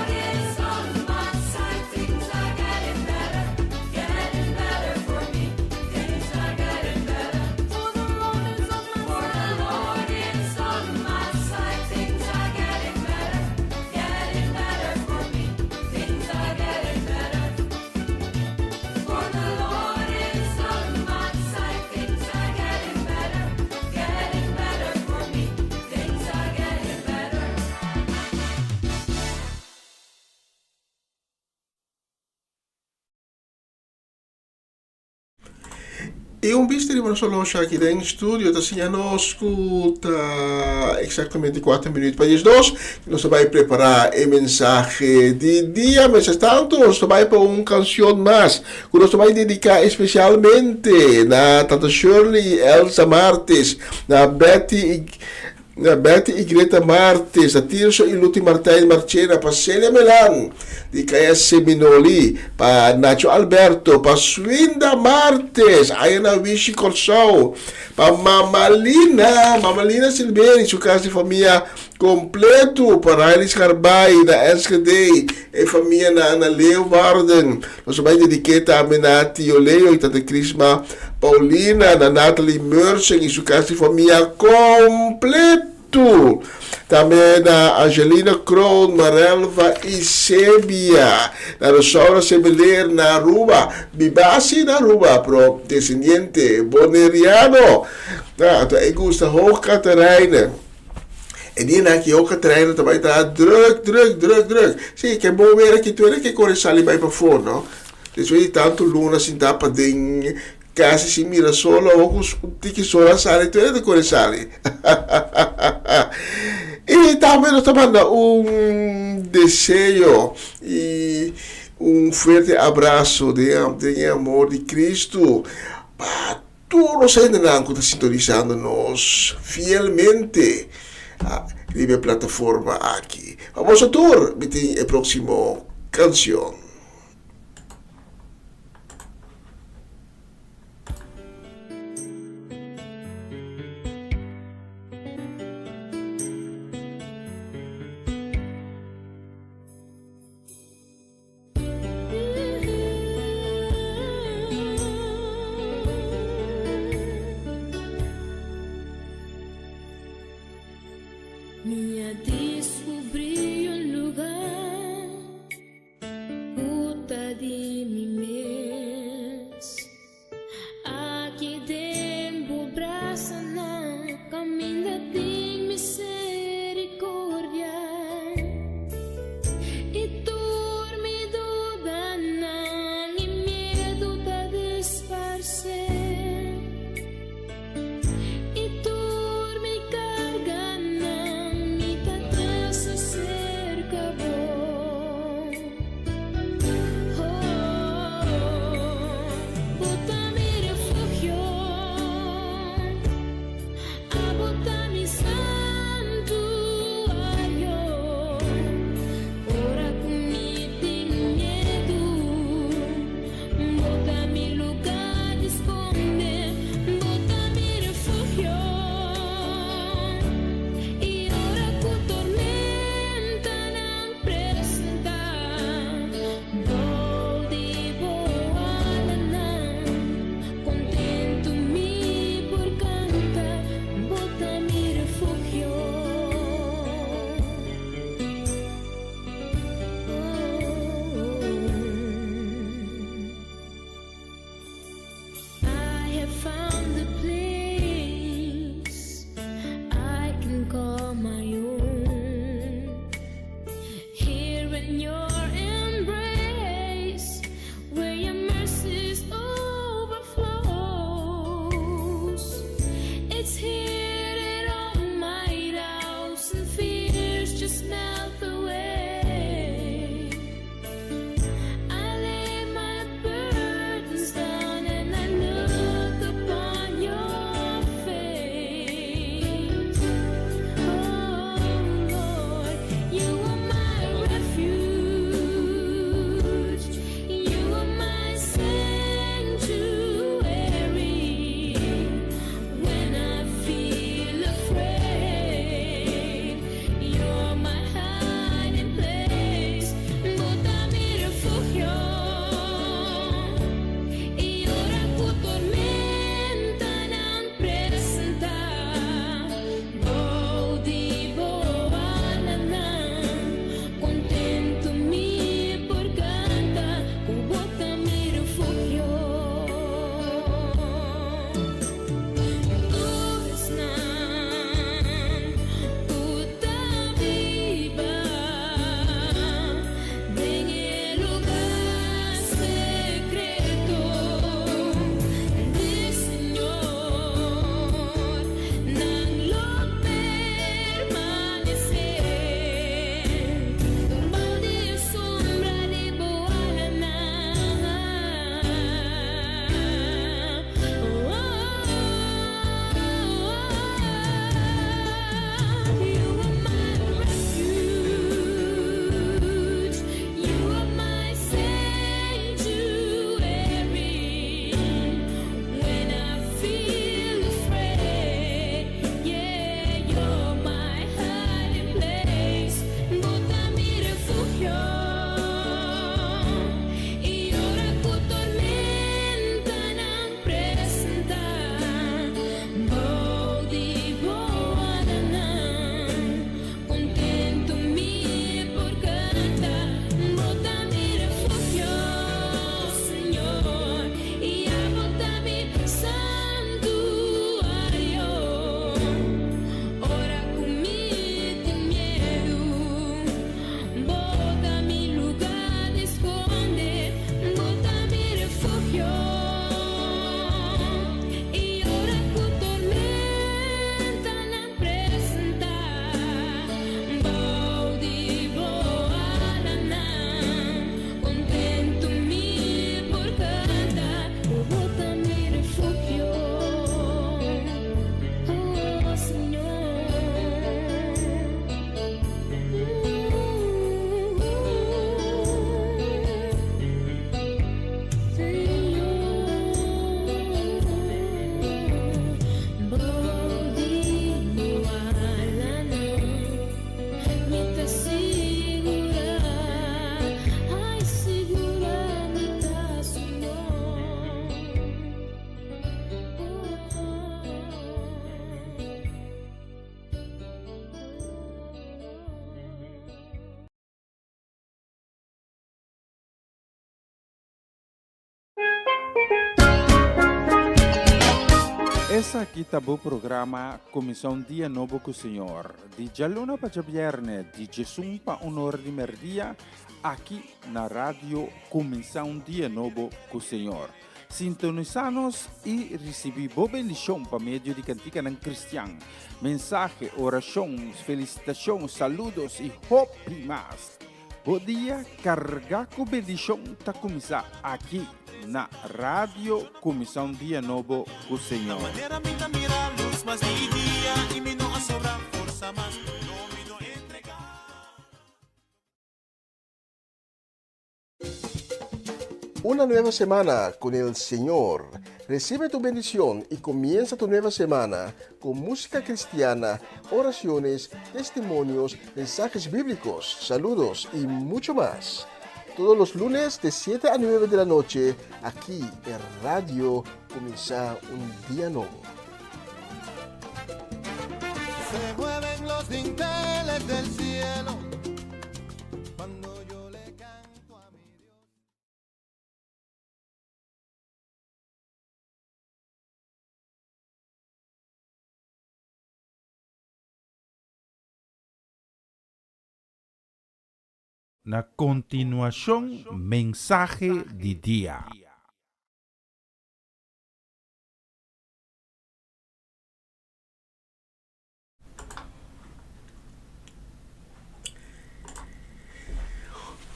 is on my side, things are getting better for me. Things are getting better. For the Lord is on my side, things are getting better for me. Things are getting better. For the Lord is on my side, things are getting better for me. Things are getting better. E un bistri ma solo aqui in studio, assim não escuta exatamente 4 minutos para as 2. Nós vamos preparar o mensaje de dia, mas tanto nós vamos para uma canção mais, que nós vamos dedicar especialmente na Tata Shirley, Elsa Martes, na Betty e Greta Martes, a Tirso e Luti Martin Marchena, para Celia Melan, di Kaya Seminoli, pa Nacho Alberto, pa Swinda Martes, ayan na Wishi Corsao, pa Mamalina Silveri, su casa de família completo, para Alice Carbay, da SKD, e família na Ana Leo Warden, nós vamos dedicar a Menati Oleo, e Tata Crisma Paulina, na Natalie Mersing, e su casa de família completo. Papiamentu. Também na Angelina Kroon, Marelva e Sebia. Na Rosaura Sebeler, na Aruba. Bibasi na Aruba, pro descendente boneriano. Então, eu gosto de Catarina. E die na que o Catarina também está druk. Sim, que é bom ver aqui, tu é que corre sali bij voor, não? Então, tanto luna assim dá para den casi si mira solo o tiki sola sali, tu é de corre sali. E também nós estamos desejo e forte abraço de amor de Cristo para todos que estão sintonizando-nos fielmente a minha plataforma aqui. Vamos a tour com a próxima canção. Minha descobri lugar, puta de mim mesmo. Aqui dentro braça na caminha de misericórdia. E dormido da não e medo da disfarce. E dorme carga na mita traça cerca bom. Bota-me refúgio, a bota-me santo. Essa aqui tá o programa Comissão Dia Novo com o Senhor. De dialuna para diabierne, de Jesus para hora de merdia, aqui na rádio Kuminsá Dia Novo com o Senhor. Sintonizanos e recebi bendishon para medio de kantika ng cristiano. Mensaje, orashon, felicitação, saludos e hope mais. Bom dia, carga com bendishon tá começar aqui na rádio Comissão Dia Novo com o Senhor. Una nueva semana con el Señor. Recibe tu bendición y comienza tu nueva semana con música cristiana, oraciones, testimonios, mensajes bíblicos, saludos y mucho más. Todos los lunes de 7 a 9 de la noche, aquí en Radio Kuminsá, un día nuevo. Se mueven los dinteles del cielo cuando yo le canto a mi Dios. Na continuación, mensaje de día.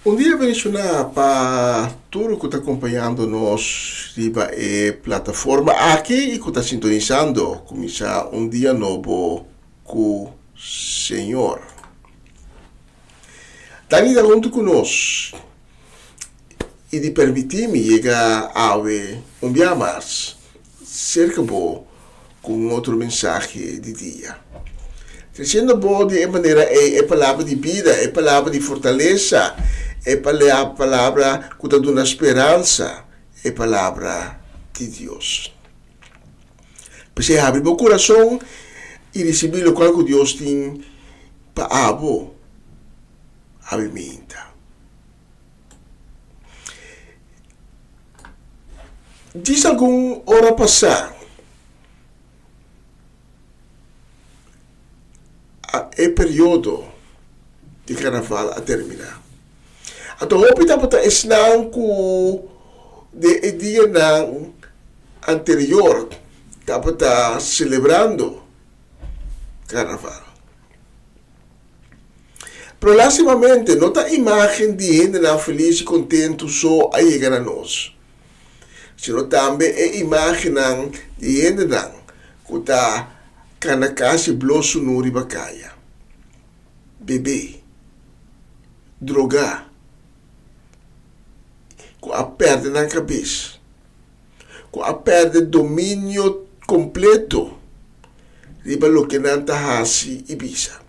Um dia mencionar para tudo que está acompanhando-nos riba a plataforma aqui e que está sintonizando, começar um dia novo com o Senhor. Dani da junto conosco e de permitir-me chegar a um dia mais cerca com outro mensagem de dia. Trazendo bom de maneira é palavra de vida, é palavra de fortaleza, é palavra que dá uma esperança, é palavra de Deus. Você abre meu coração e receber o que Deus tem para abo. Papiamentu. Diz algum hora passar é período de carnaval a terminar. Então, o pita para ensinar com de dia anterior estava celebrando carnaval. Pero lastimamente, não está a imagem de gente feliz e contente só a chegar a nós. Sino também a imagem de gente que está na casa blosso no ribacaia. Beber, drogar, com a perda na cabeça, com a perda de domínio completo, riba lo que não está e bisa.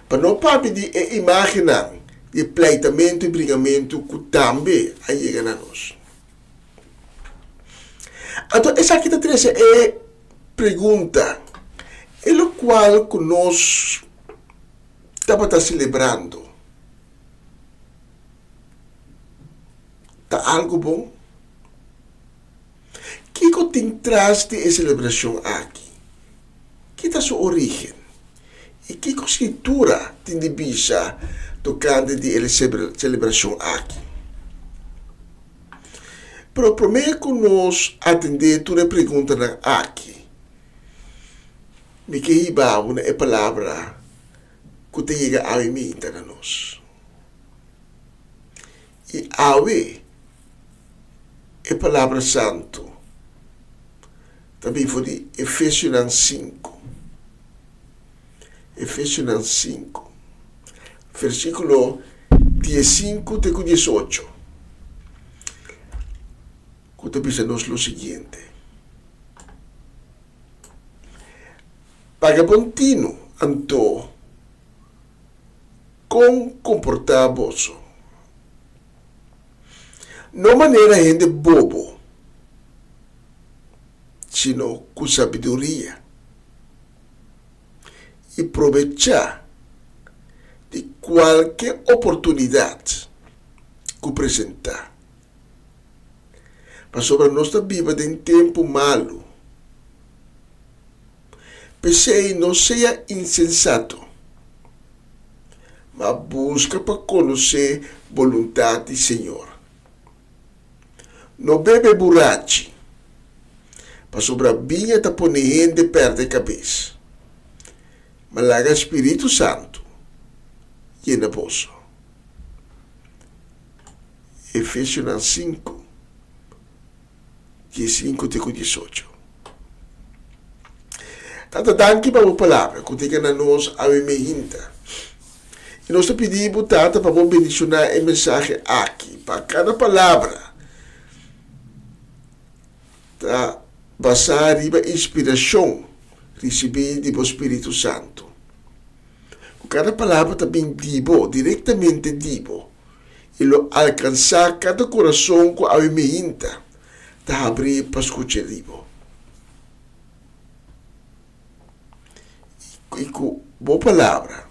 Para não pedir a imagem de pleitamento e brigamento que também chega a nós. Então, essa aqui é pergunta, é o qual que nós estamos celebrando. Está algo bom? O que tem traz de celebração aqui? Que é a sua origem? E que escritura tem de bisa tocante de celebração aqui? Pero primeiro que nós atender toda pergunta aqui, me que iba uma é palavra que te chega a mim a nós. E awe é palavra santo. Também foi de Efésios 5. Efésios 5, versículo 15 até 18. Que diz-nos o seguinte: Paga contínuo, anto, com comportar-vos. Não maneira gente bobo, sino com sabedoria. E aproveitar de qualquer oportunidade que apresentar. Mas sobre nós está viva em tempo malo. Pensei não seja insensato, mas busca para conhecer a vontade do Senhor. Não bebe borracho, mas sobre a vinha está pondo gente perto da cabeça. Mas lá o Espírito Santo e na bolsa. Efésios 5, 5-18. Tata danke para a palavra, que tem na nós a mehinta. E nós pedimos, Tata, para bendicionar o mensaje aqui, para cada palavra. Tá basar riba inspiração, Risibí do Espírito Santo. Cada palavra também dibo, diretamente dibo. E lo alcançar cada coração com a mehinta. Tá abrir para escutar dibo. E com boa palavra,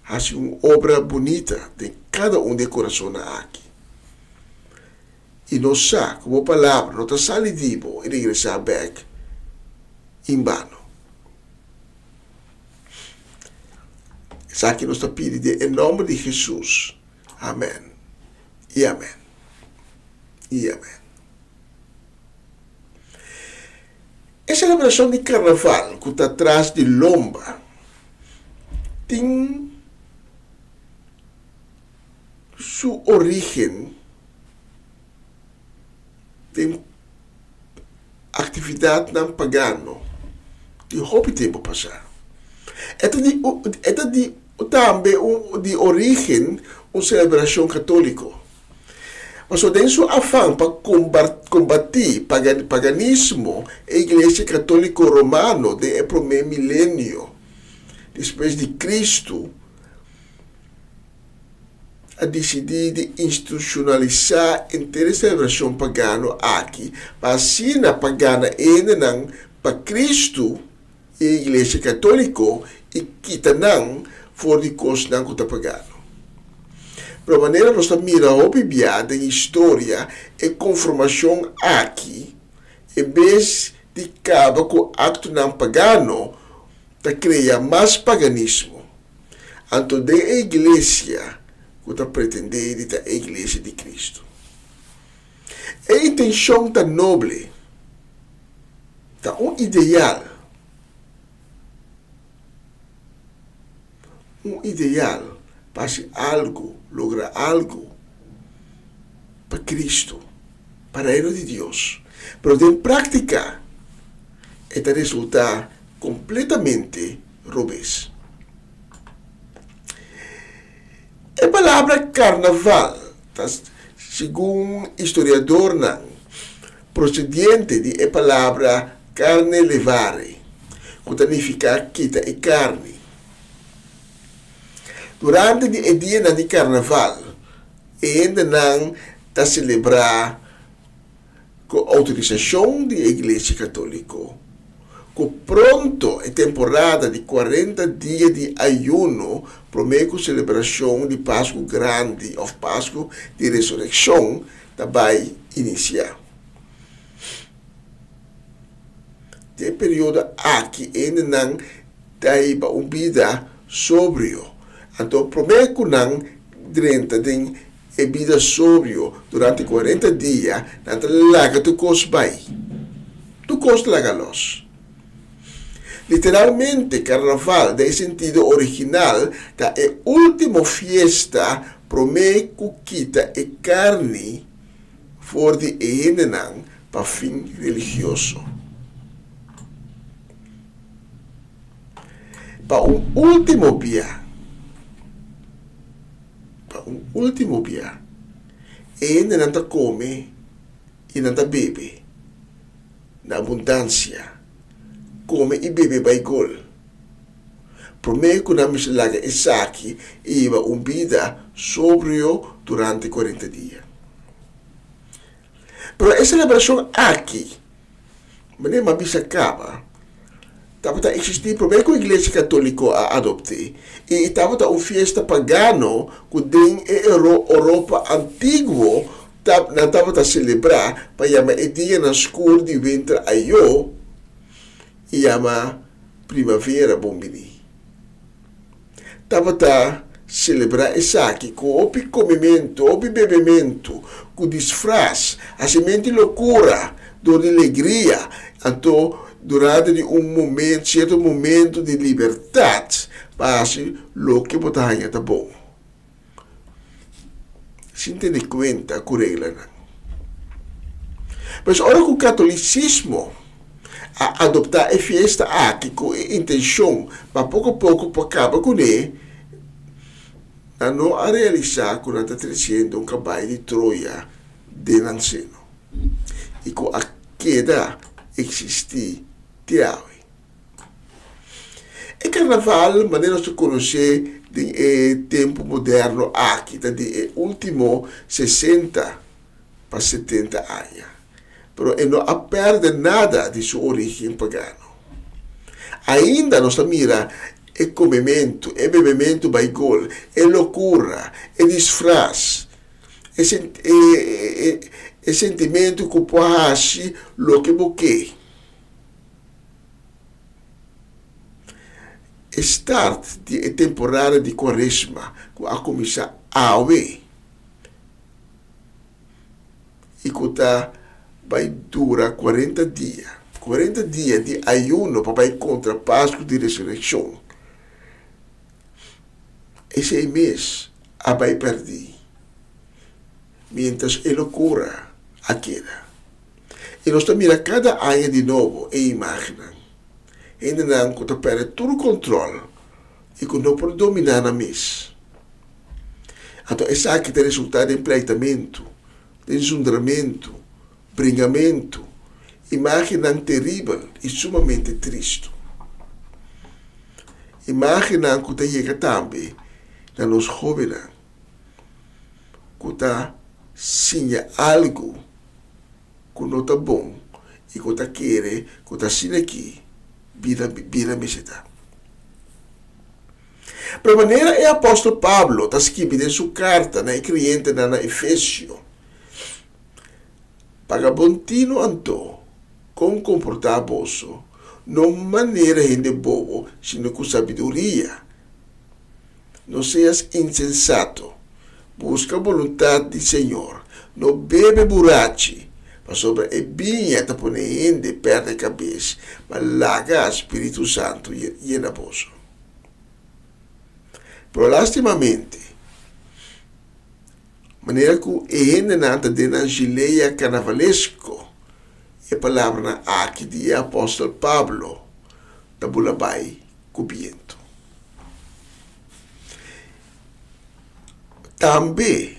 faz uma obra bonita de cada de coração aqui. E nós sabemos, com boa palavra, não está salidivo e regressar back em vano. Isso que nós está pedindo em nome de Jesus. Amém. E amém. E amém. A celebração de carnaval que está atrás de lomba tem sua origem em atividade não pagano de hobby tempo passar. Também de origem uma celebração católica. Mas o denso afã para combater paganismo a Igreja Católica Romana do primeiro milênio depois de Cristo a decidir de institucionalizar a inteira celebração pagana aqui, para assim a pagana ainda para Cristo e a Igreja Católica e kita não for de coisa não que está pagano. Para maneira nós miramos a Bíblia da história e conformação aqui, em vez de acabar com o acto não pagano, para criar mais paganismo. Então, a igreja que está pretendendo a igreja de Cristo. A intenção está nobre, está ideal. Ideal para algo, lograr algo para Cristo, para o reino de Deus. Mas em prática, está resultar completamente revés. A palavra carnaval, segundo historiador, procedente de a palavra carne levare, que significa quita e carne. Durante o dia de carnaval, ainda não está celebrar com autorização da Igreja Católica. Com pronto a temporada de 40 dias de ayuno, prometo celebração de Páscoa Grande ou Páscoa de Ressurreição, vai iniciar. De período aqui ainda não tem uma vida sóbrio. Então, prometo não durante a vida sóbrio durante 40 dias, não laga tu cos vai. Tu cos laga los. Literalmente, carnaval, de sentido original, é a última fiesta prometo quita e carne for de enenan para fim religioso. Para último dia, ainda não come e não bebe na abundância, come e bebe baigol. Prometo que não me laga esaki e iba vida sobrio durante 40 dias. Pero a celebração aqui, mas nem bisa acaba. Estava a existir primeiro que a Igreja Católica a adopte e estava uma festa pagano que em Europa antigo estava a celebrar para chamar o dia na escuro de ventre aio e chama primavera bombini. Estava a celebrar essa aqui com o comimento, o bebimento, com disfraz, a semente loucura, dor de alegria, então durante certo momento de liberdade, passe o que botar tá bom. Se entende conta com regra, não? Mas ora com o catolicismo a adoptar a festa aqui com intenção, para pouco a pouco acaba com ele, a não a realizar quando está trazendo cavalo de Troia de Nanceno. E com a queda existir de hoje. E carnaval, maneira de conhecer do tempo moderno aqui, de último 60 para 70 anos. Pero não perde nada de sua origem pagana. Ainda nós mira e comimento, e bebimento baigol, e loucura, e disfraz, e sentimento que pode lo que boquei. Start de temporada de quaresma, a começar a ver. E que vai durar 40 dias. 40 dias de ayuno para ir contra a Páscoa de ressurreição. Esse mês a vai perder. Mientras ele cura a queda. E nós estamos mirando cada ano de novo e imaginam. Ainda não que perde todo o controle e que não pode dominar na mês. Então, esse aqui tem resultado de empleitamento, desundramento, bringamento, imaginam terrível e sumamente triste. Imaginam que chega também nos jovens, que está sinha algo que não está bom e que está querendo, que está sendo aqui, vira meseta. Para maneira é o apóstolo Pablo está escrevendo em sua carta na cliente na Efésio. Para bontino anto, com comportar vosso, não maneira de bobo, sino com sabedoria. Não seas insensato, busca a vontade do Senhor, não bebe burachi, mas sobre a binha te ponendo perto da cabeça, mas larga o Espírito Santo e na vosso. Pero lastimamente, maneira que a gente não está dando a gileia carnavalesco, a palavra aqui de apóstolo Pablo, da bulabai cubiento. Também,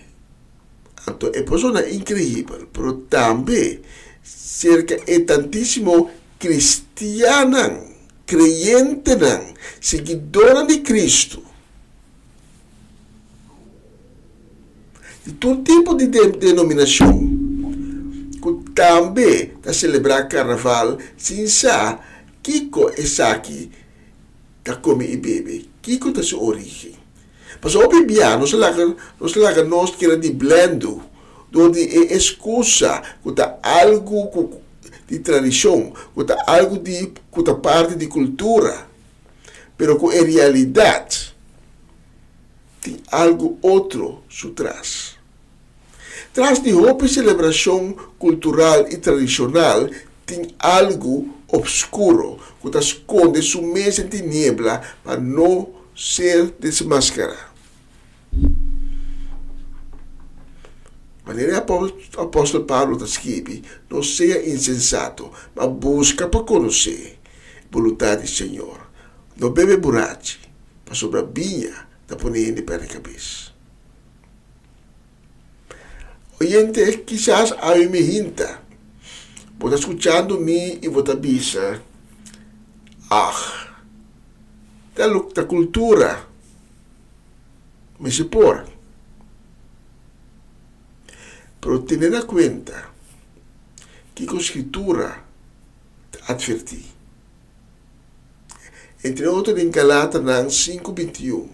então, é pessoa incrível, pero também, cerca de tantíssimo cristiano, creyente, seguidor de Cristo, de todo tipo de denominação, que também está celebrar carnaval, sem saber Kiko é aqui, que come e bebe, Kiko está sua origem. Mas o bibiano, nós queremos de blendo, onde é excusa, que está algo de tradição, que está algo que está parte de cultura, pero que em realidade tem algo outro por trás. Tras de roupa celebração cultural e tradicional, tem algo obscuro que esconde sua mesa de niebla para não ser desmascarado. Maneira o apóstolo Paulo está escrevendo, não seja insensato, mas busca para conhecer a vontade do Senhor. Não bebe burachi, para sobre a binha da poner de pé na cabeça. Oyente, quizás a mim me hinta, vou estar escutando-me e vou estar bisa, da cultura, me se por. Pero tener en cuenta que a escritura adverti. Entre outros em Galatas 5:21.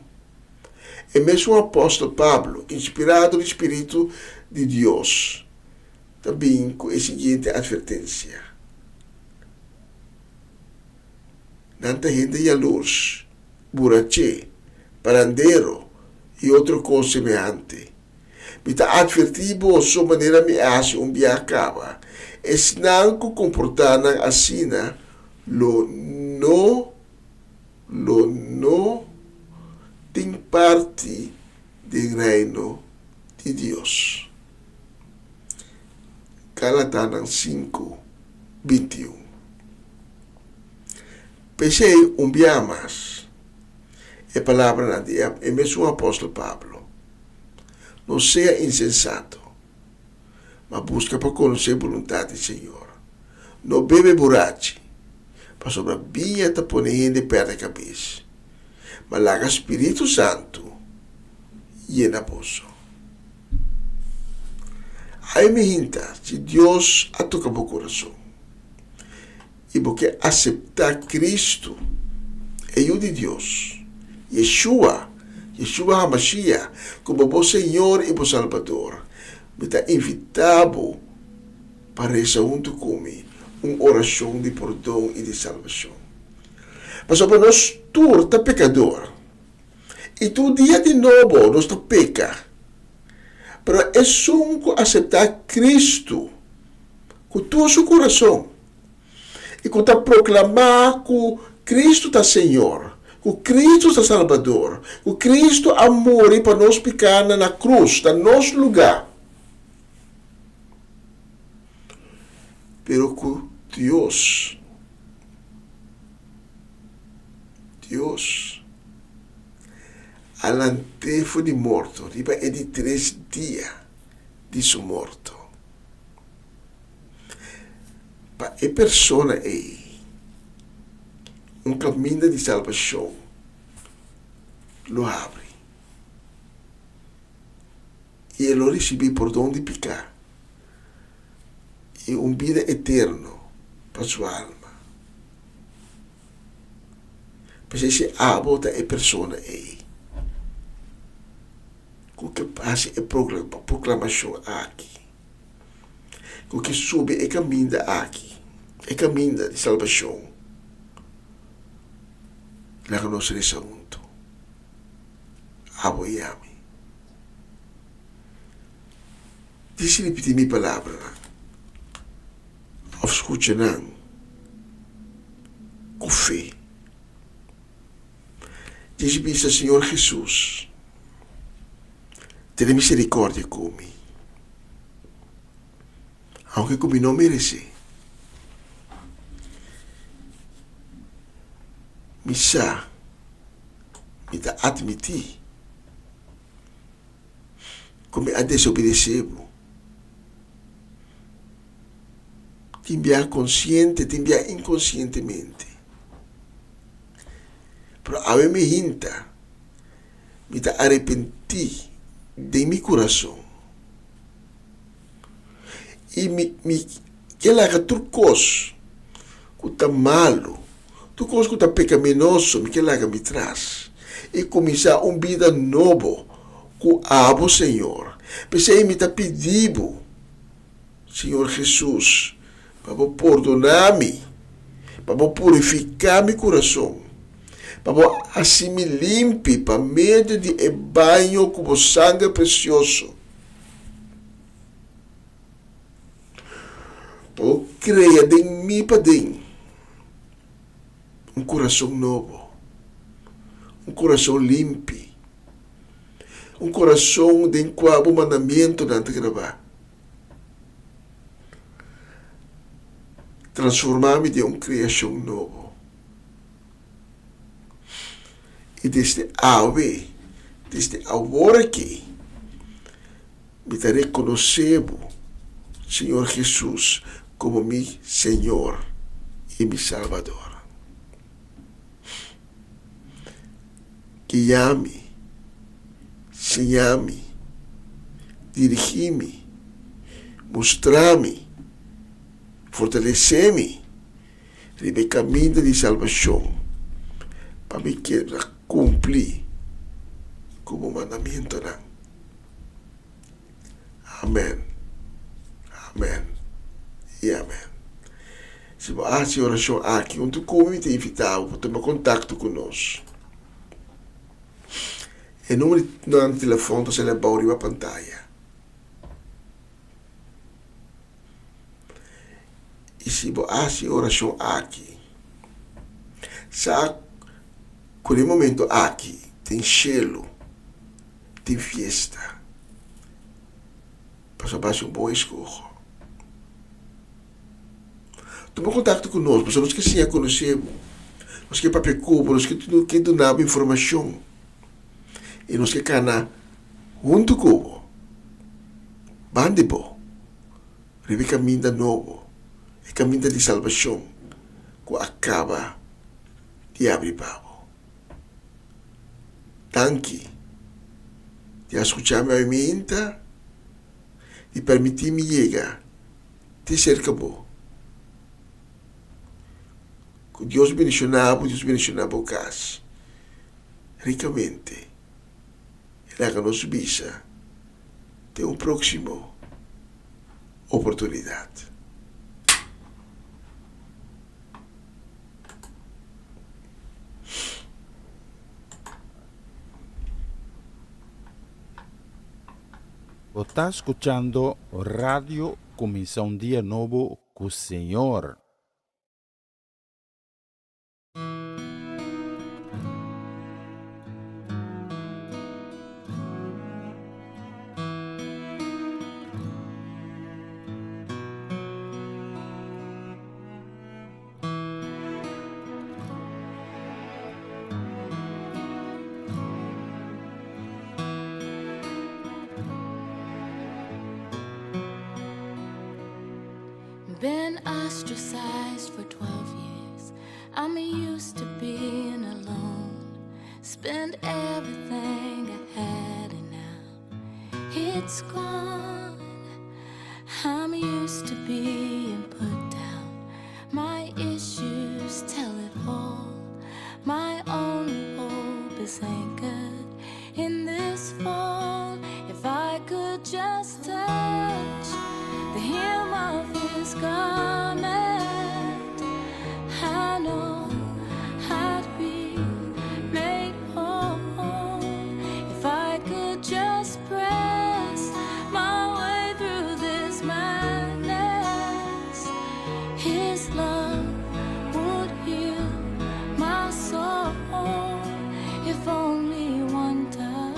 E mesmo o apóstolo Pablo, inspirado no Espírito de Deus, também com a seguinte advertência. Nanta gente e a luz, burache, parandeiro e outra coisa semelhante. Me está advertindo a sua maneira me acha dia acaba. E se não comportar assim, lo no tem parte do reino de Deus. Galatanos 5, 21. Pensei dia mais. A palavra na dia é mesmo o apóstolo Pablo. Não seja insensato, mas busca para conhecer a vontade do Senhor. Não bebe borrache, para sobre a binha te pôr gente perto da cabeça. Mas laga Espírito Santo e na poço. Aí me hinta, se Deus a toca o coração, e porque aceitar Cristo é o de Deus, Yeshua HaMashiach, como o Senhor e o Salvador, me está invitado para rezar junto comigo orashon de perdão e de salvação. Mas sobre nós, tu está pecador, e tu dia de novo nós está peca, mas é só aceitar Cristo com todo o seu coração, e com está proclamar que Cristo está Senhor, que Cristo está Salvador, que Cristo amor para nós pecar na cruz, no nosso lugar. Pero que Deus, alante foi de morto, riba é de 3 dias de seu morto. Para a pessoa é caminho de salvação, lo abre. E ele recebe perdão de pecar. E vida eterna para sua alma. Mas esse abo da pessoa é com que passe a proclamação aqui. Com que sube e caminha aqui. E caminha de salvação. Lá que nós rezamos junto. Abo e ame. Deixa eu repetir minha palavra. Escutem com fé. Diz Senhor Jesus, tenha misericórdia comigo, aunque comigo não merece. Me dá admitir como a desobedeceu. Te enviar consciente, te enviar inconscientemente. Pero a mí me hinta, me está arrepentí de mi corazón. Y que la haga tu cosa, que está malo, tu cosa que está pecaminoso, que la haga mi tras. Y comenzar vida novo, que amo Señor. Pensei me está pedindo, Senhor Jesus, para perdonar-me, para purificar meu coração, para assim me limpe, para meio de banho com o sangue precioso. Para criar de mim para dentro coração novo, coração limpo, coração de qual o mandamento não te gravar. Transformar-me de criação novo. E desde agora aqui, me está reconhecendo, Senhor Jesus, como meu Senhor e meu Salvador. Guiar-me, ensinar-me, dirigir-me, mostrar-me, fortalecer-me no meu caminho de salvação, para me cumprir como mandamento. Amém. Amen. E amém. Se você oração aqui, onde come te invitar para tomar contato conosco. O número de telefone está abaixo na pantalla. E se você oração aqui, sabe, com o momento aqui, tem gelo, tem fiesta. Para baixo bom escorro. Toma contato conosco, nós que sim a conhecemos, nós que papiamentu, nós que donamos informação, e nós que cana junto com bandibo, rebe caminho novo, e caminho de salvação, que acaba de abrir pavo. Tanque, de escutar minha mente, de permitir-me chegar, de cerca boa. Que Deus bendicionava o caso ricamente. E haga nos visa de uma próxima oportunidade. Você está escuchando Radio Comienza un día nuevo con Señor. Been ostracized for 12 years. I'm used to being alone. Spent everything I had and now it's gone. I'm used to being put down. My issues tell it all. My only hope is anchored in this fall. If I could just touch the hem of his garment, I know I'd be made whole. If I could just press my way through this madness, his love would heal my soul. If only one touch.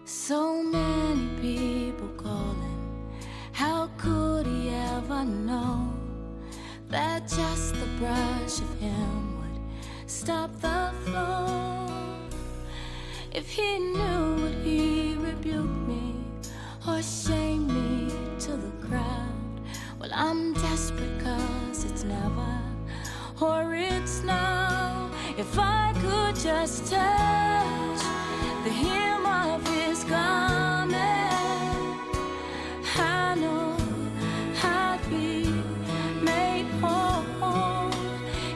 So many people calling, how could he ever know that just the brush of him would stop the flow? If he knew, would he rebuke me or shame me to the crowd? Well, I'm desperate 'cause it's never or it's now. If I could just touch the hem of his garment, I know I'd be made whole.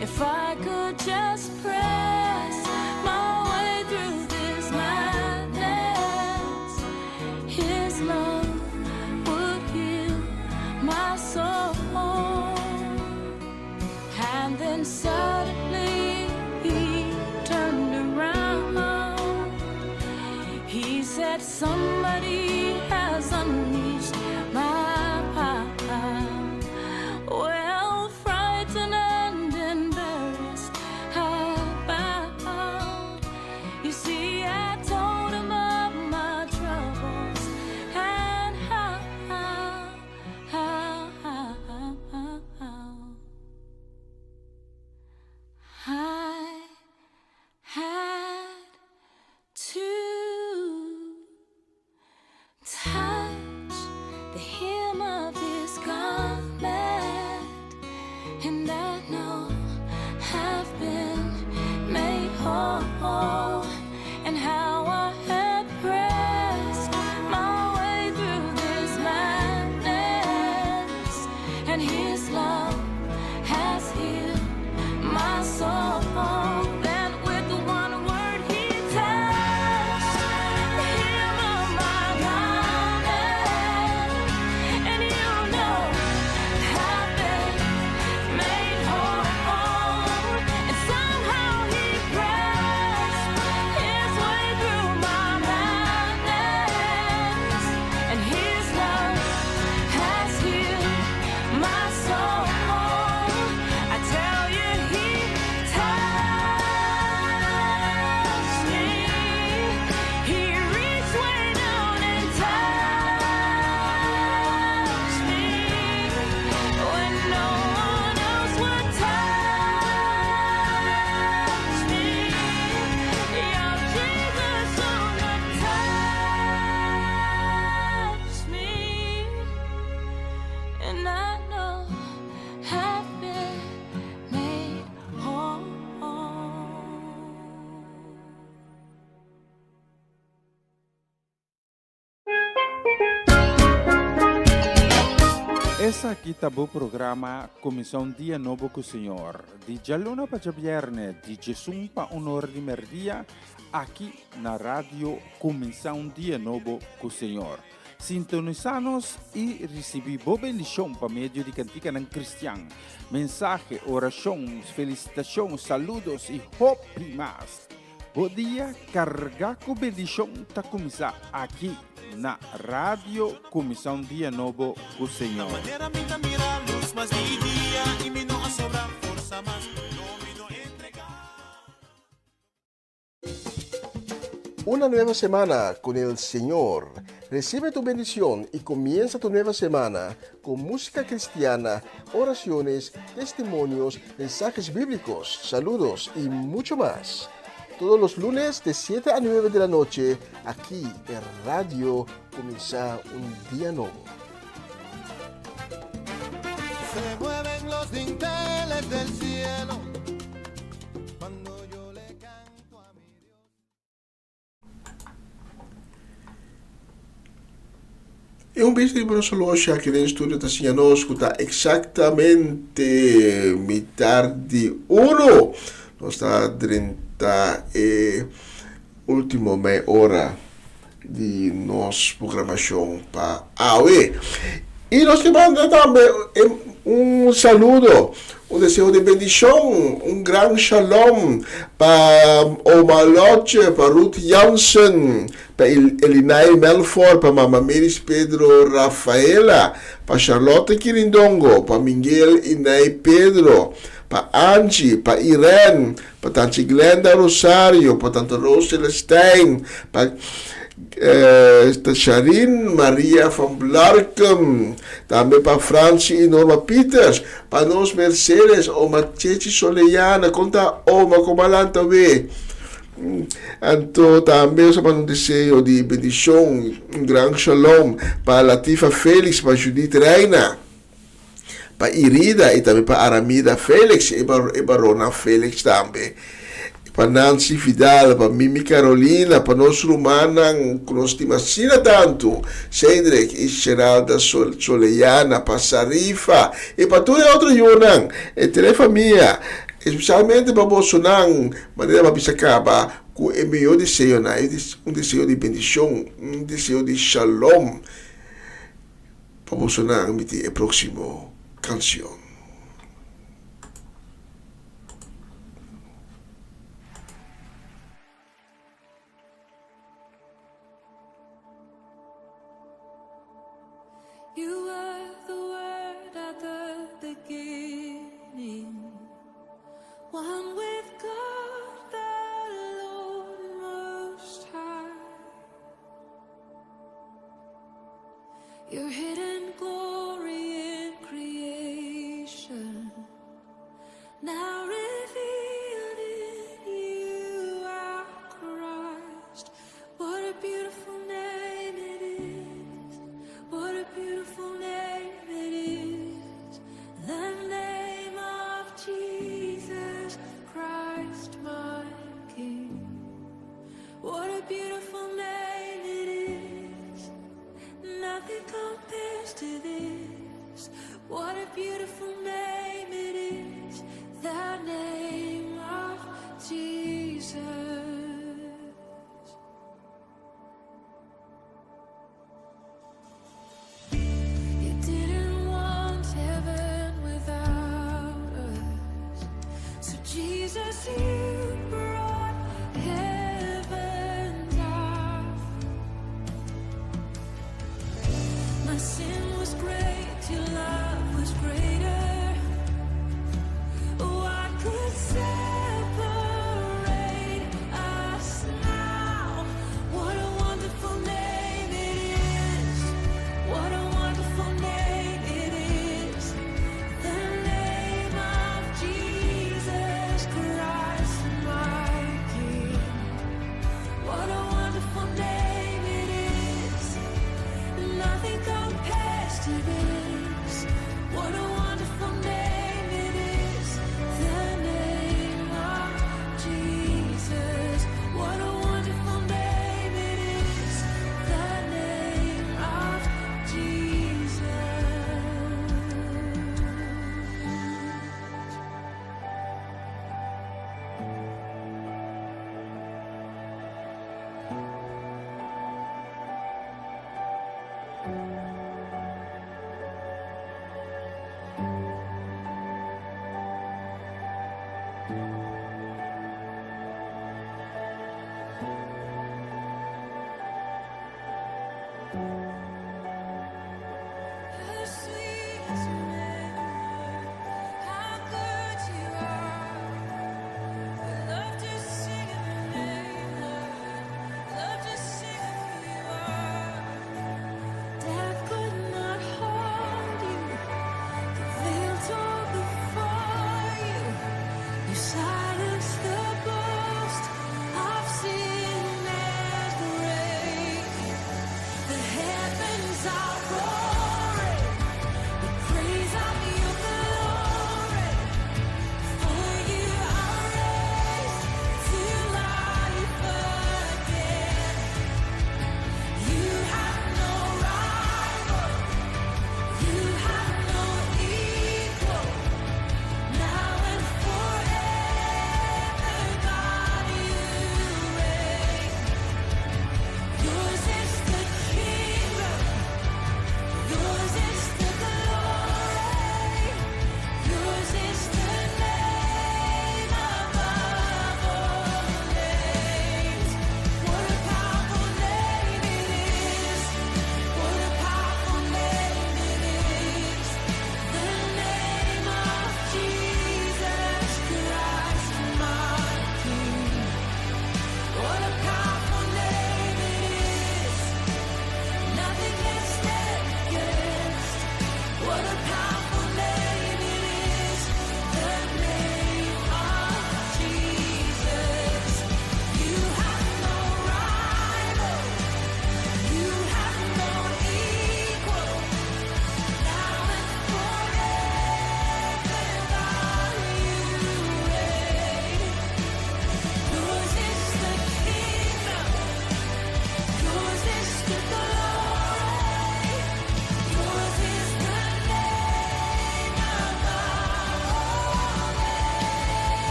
If I could just press my way through this madness, his love would heal my soul. And then suddenly he turned around. He said, somebody has unleashed my power. Well, frightened and embarrassed, I bowed. You see, I told him of my troubles and how I had to touch the hem of his garment, and I know I've been made whole, and how I had pressed my way through this madness, and his love has healed my soul. Then with one word he touched the Essa aqui tá o programa Comissão Dia Novo com o Señor. De dialuna para diabierne, de Jesus para de medio, aqui na rádio Comissão Dia Novo com o Señor. Sintonizanos e Risibí bendishon para medio de kantika ng cristiano. Mensaje, orashon, felicitação, saludos e hope mais. Bom dia, carga com bendishon tá começar aqui na rádio Comissão Dia Novo com o Señor. Una nueva semana con el Señor. Recibe tu bendición y comienza tu nueva semana con música cristiana, oraciones, testimonios, mensajes bíblicos, saludos y mucho más. Todos los lunes de 7 a 9 de la noche, aquí en Radio Kuminsá, un día nuevo. Se mueven los dinteles del cielo cuando yo le canto a mi Dios. E um beijo de nosso loja aqui no estúdio está assim, nós está exatamente metade 1. Nós está 30 e última meia hora de nossa programação para AOE. E nós temos também um saludo, um desejo de bendishon, um grande shalom para o Maloche, para Ruth Jansen, para Elinai Melford, para Mama Meris Pedro Rafaela, para Charlotte Quirindongo, para Miguel Inai Pedro, para Angie, para Irene, para Tante Glenda Rosario, para Tante Rose Celestine, para Sharin Maria van Blarkum, também para Franci e Norma Peters, para nós Mercedes, uma Chechi Soleiana, conta uma comalanta também. Então também para um desejo de bendishon, um grande shalom para Latifa Félix, para Judith Reina, para Irida e também para Aramida Félix e para Rona Félix também. Para Nancy Vidal, para Mimi Carolina, para nós Rumanan, que nós estimamos tanto, Cedric e Geralda Soleiana, para Sarifa, e para toda a outra Yunan, e toda a família, especialmente para Bolsonaro, maneira para Pisacaba, com o meu desejo, um desejo de bendishon, um desejo de shalom, para Bolsonaro, a próxima canção. You were the Word at the beginning, one with God the Lord Most High. Your hidden glory in creation, now revealed in you, our Christ. What a beautiful name it is. What a beautiful name it is, the name of Jesus Christ, my King. What a beautiful name it is, nothing compares to this. What a beautiful name it is, the name of Jesus. Jesus, you brought heaven down. My sin was great, your love was greater.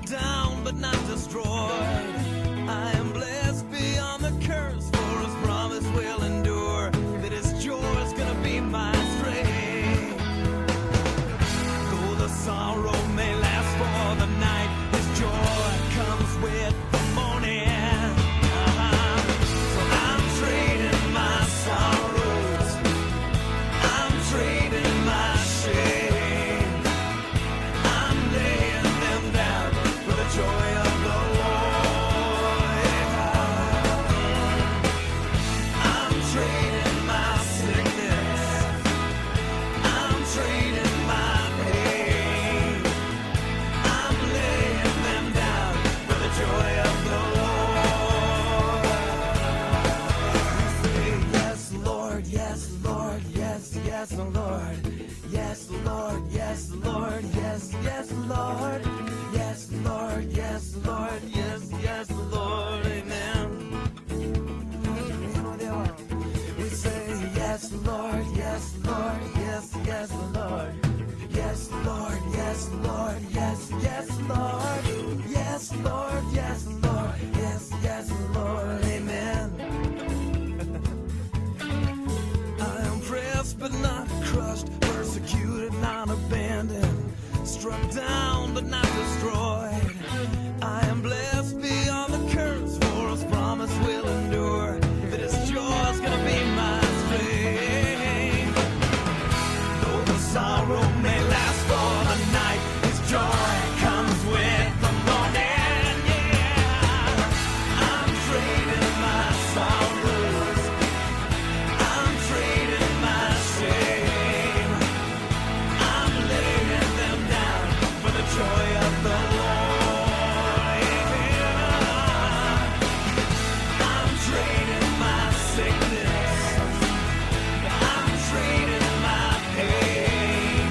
down but not destroyed. I am blessed beyond the curse, for his promise will endure. That his joy is gonna be my strength. Though the sorrow may last for the night, his joy comes with the morning. So I'm trading my sorrows, I'm trading my shame, I'm laying them down for the joy of the Lord. I'm trading my sickness, I'm trading my pain, I'm laying them down for the joy of the Lord. We say, yes, Lord, yes, Lord, yes, yes, Lord. Yes, Lord, yes, Lord, yes, yes, Lord. Yes, Lord, yes, Lord, yes, yes, Lord. Amen. We say, yes, Lord, yes, Lord, yes, yes, Lord. Yes, Lord, yes, Lord, yes, yes, Lord. Yes, Lord, yes, Lord, yes, yes, Lord. Amen. I am pressed but not crushed, persecuted, not abandoned, struck down but not destroyed. I am blessed beyond the curse, for his promise will endure. That his joy is gonna be my strength. Though the sorrow may last for the night, his joy comes with the morning. Yeah, I'm trading my sorrows, I'm trading my shame, I'm laying them down for the joy of the Lord. Yeah. I'm trading my sickness, I'm trading my pain,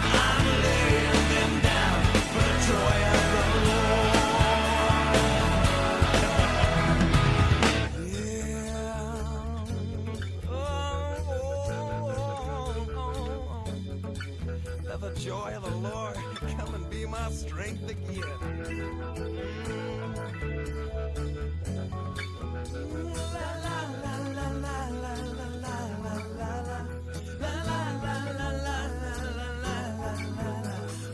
I'm laying them down for the joy of the Lord. Yeah. Let the joy of the Lord come and be my strength again. La la la la la la la la la la la. La la la la la la la la la la.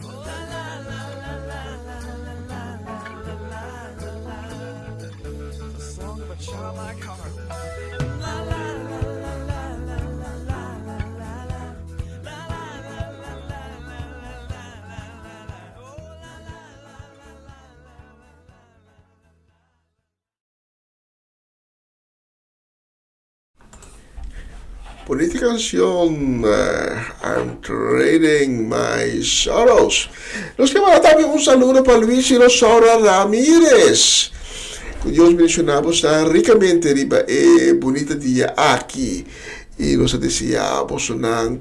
Oh, la la la la la la la la la la la. The song of a childlike heart. La la la la la la la la la la la. La la la la la la la la la la. Oh, la la la la la la. Bonita canción, I'm Trading My Sorrows. Nos queda también un saludo para Luis y Rosaura Ramírez. Que Dios mencionamos tan ricamente riba bonita día aquí. Y nos deseamos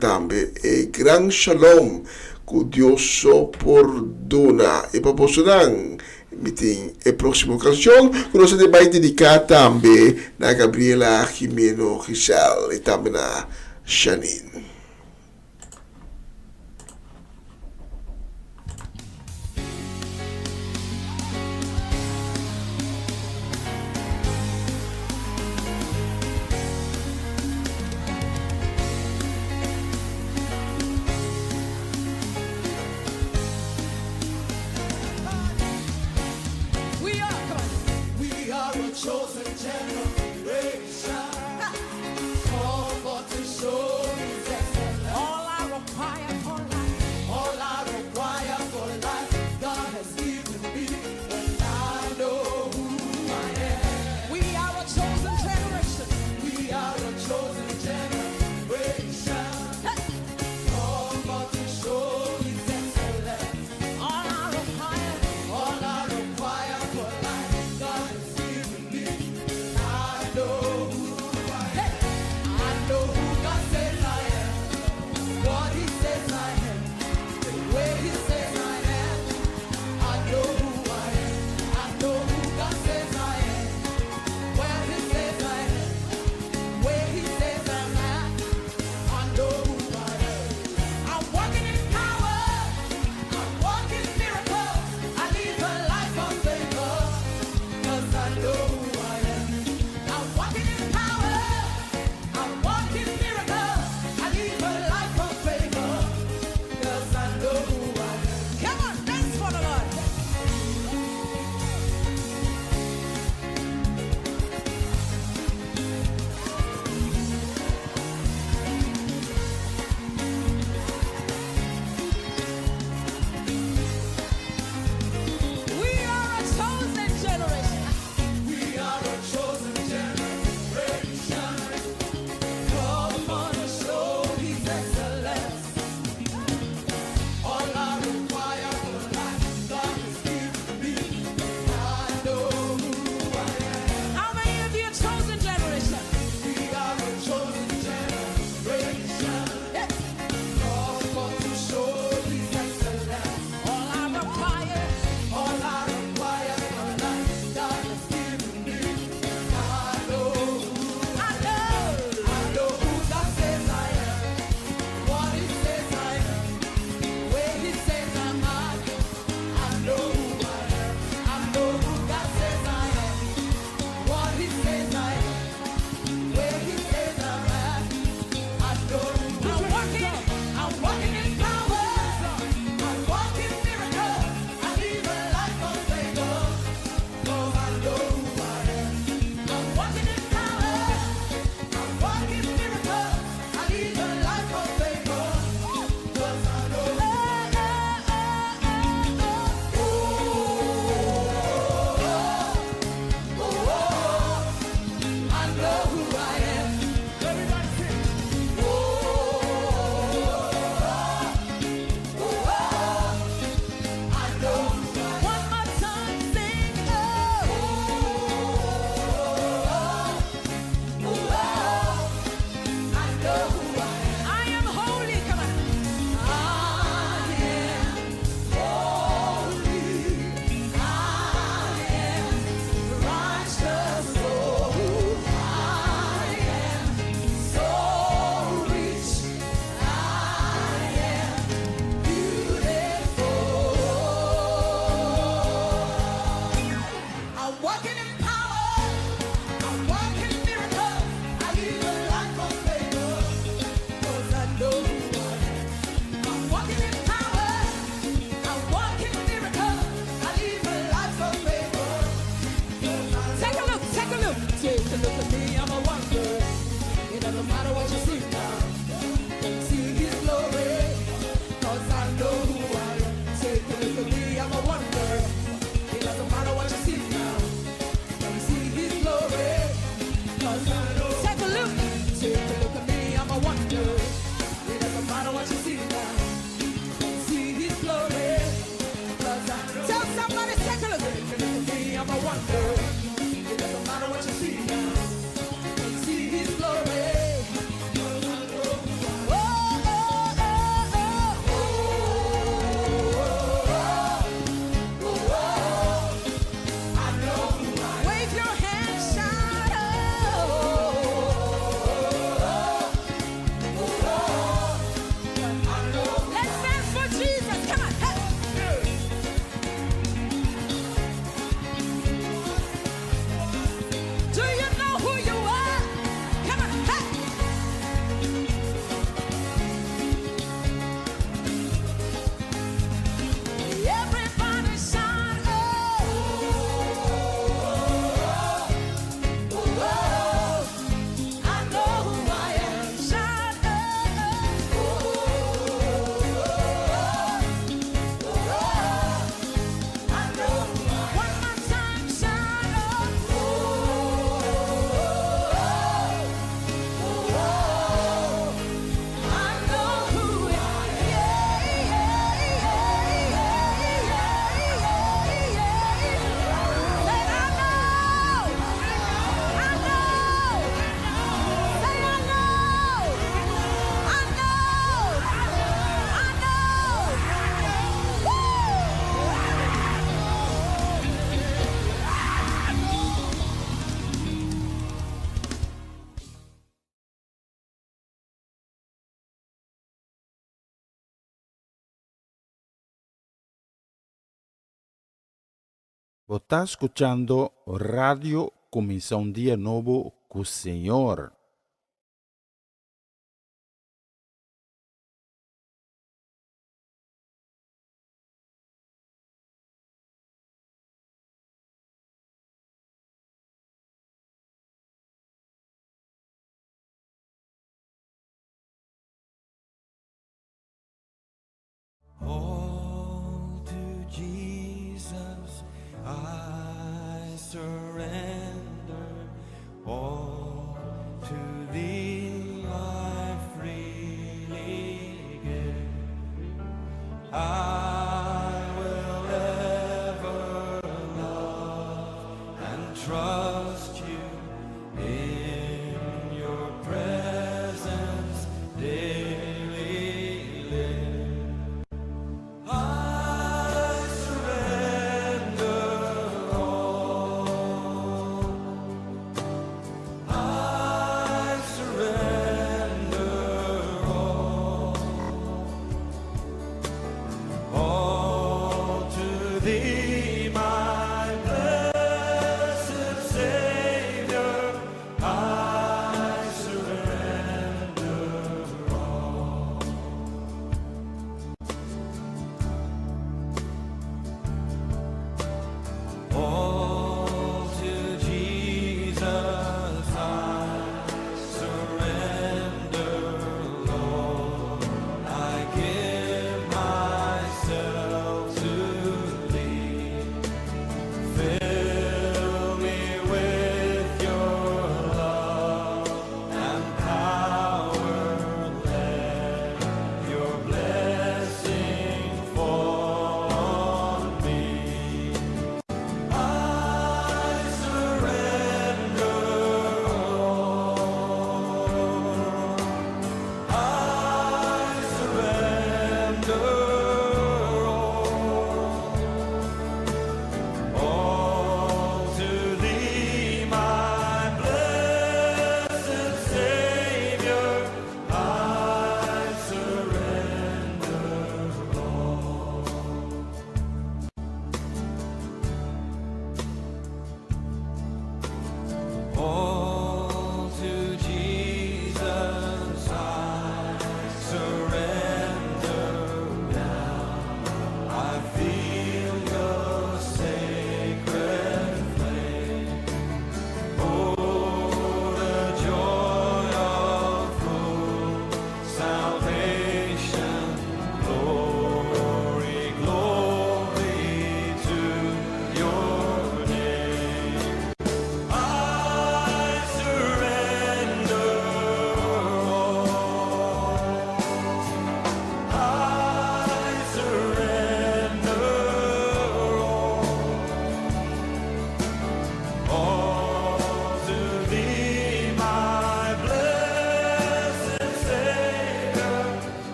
también gran shalom que Dios perdona. Y para vosotros meeting a próxima canción que nos vai dedicar também na Gabriela Jimeno Giselle e também na Janine. We are a chosen generation, called for to show His excellence. All I require for life, God has given me, and I know who I am. We are a chosen generation. We are a chosen generation, called for to show His excellence. All I require for life, God has given me, and I know who I am. I know who God says I am, what He says I am, the way He says I am. I know who I am. I know who God says I am, where He says I am, where He says I'm at. I know who I am. I'm walking in power. I'm walking in miracles. I leave matter what you see now. See His glory. 'Cause tell somebody secularly, me, I'm a wonder. It doesn't matter what you see now. See His glory. Vos está escuchando Radio Comienza un día nuevo con Señor. All to Jesus I surrender. All to Thee I freely give. I will ever love and trust You in Your presence daily live. I surrender all. I surrender all. All to Thee, my blessed Savior. I surrender all. All to Jesus I surrender, Lord. I give myself to Thee.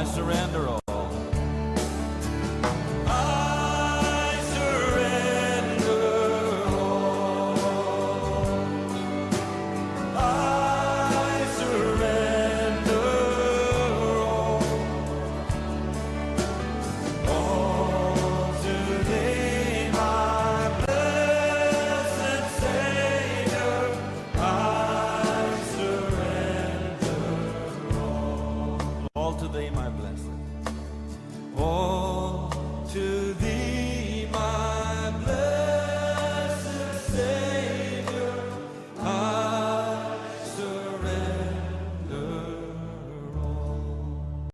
I surrender all. I surrender all. I surrender all to Thee, my blessed Savior. I surrender all to Thee, my blessed. All to Thee, my blessed Savior, I surrender all.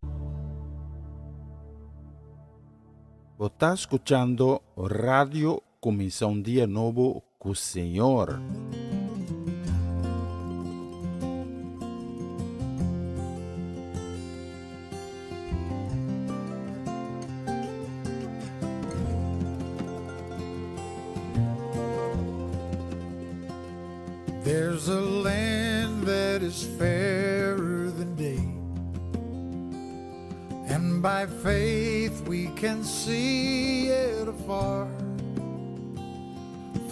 Você está escuchando Radio Comienza un día nuevo con Señor. There's a land that is fairer than day, and by faith we can see it afar.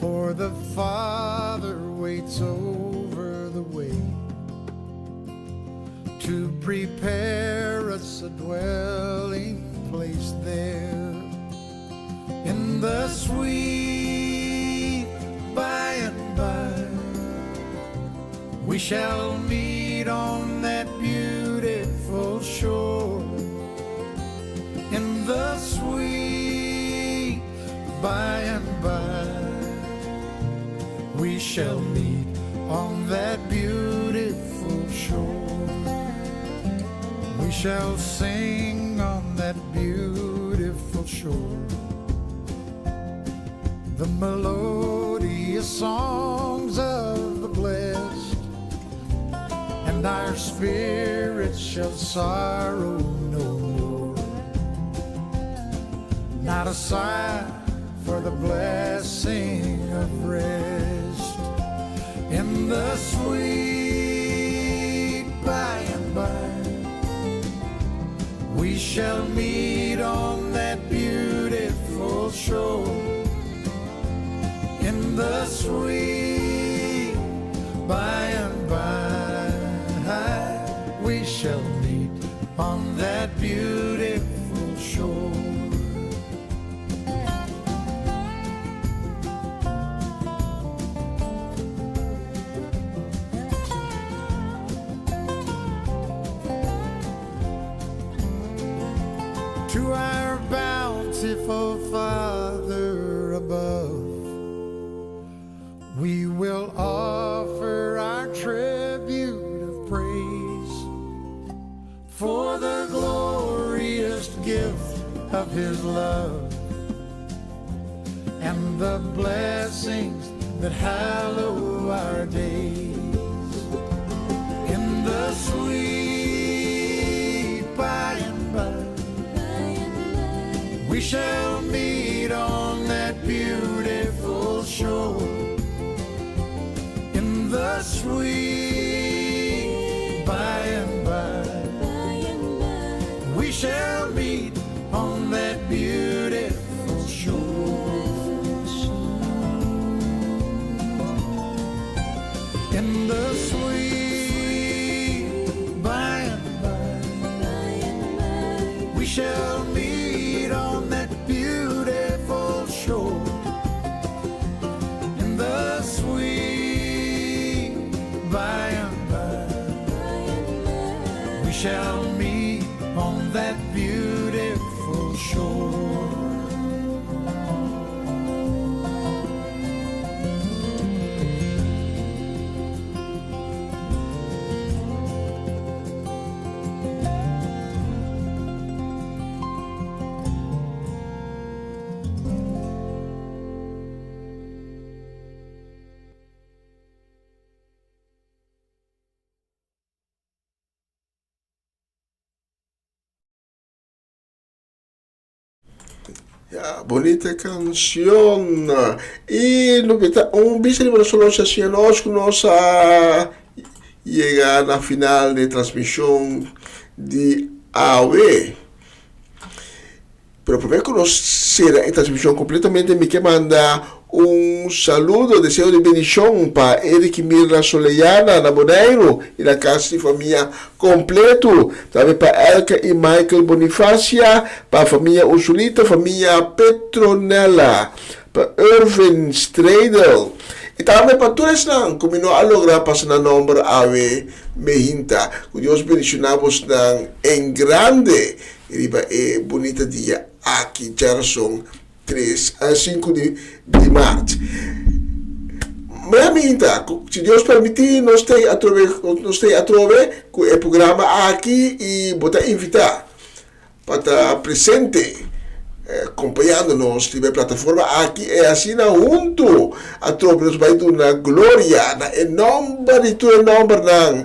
For the Father waits over the way to prepare us a dwelling place there in the sweet by and by. We shall meet on that beautiful shore in the sweet by and by. We shall meet on that beautiful shore. We shall sing on that beautiful shore the melodious songs of the blessed, and our spirits shall sorrow no more. Not a sigh for the blessing of rest in the sweet by and by. We shall meet on that beautiful shore in the sweet by and by. We shall meet on that beautiful shore. To our bountiful Father above, we will offer our tribute of praise for the glorious gift of His love and the blessings that hallow our days in the sweet by and by. We shall meet on that beautiful shore in the sweet by and by. We shall meet on that beautiful shore in the sweet by and by. We shall meet on that beautiful shore in the sweet by and by. We shall meet on that beautiful shore. Ya, bonita canción. Y no un bicho de solo se hacía nos a llegar a la final de transmisión de Awe. Pero para conocer esta transmisión completamente, me que manda un saludo, deseo de bendishon para Eric Mirna Soleyana, na Bonaire, e na casa de família completo. Também para Elka e Michael Bonifacia, para a família Ursulita, família Petronella, para Irvin Stradel. E também para todos nós, como não alogra passar na número ave mehinta, que Deus bendicionamos em grande, e é bonita dia aqui, geração 3 a 5 de março. Mas minta, se Deus permitir, nós temos a trove com o programa aqui e botar invitar para estar presente, acompanhando-nos na plataforma aqui é assim junto a trove nos vai dar na glória, na enorme tu enorme não,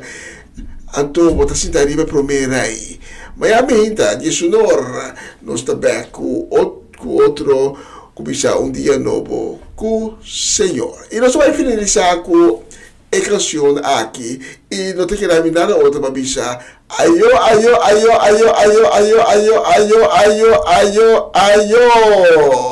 então botar assim arriba primeira aí. Mas minta, de Señor, nós também com outro começar dia novo com o Senhor. E nós vamos finalizar com a canção aqui. E não tem que dar nada outra para avisar. Ayo, ayo, ayo, ayo, ayo, ayo, ayo, ayo, ayo, ayo, ayo.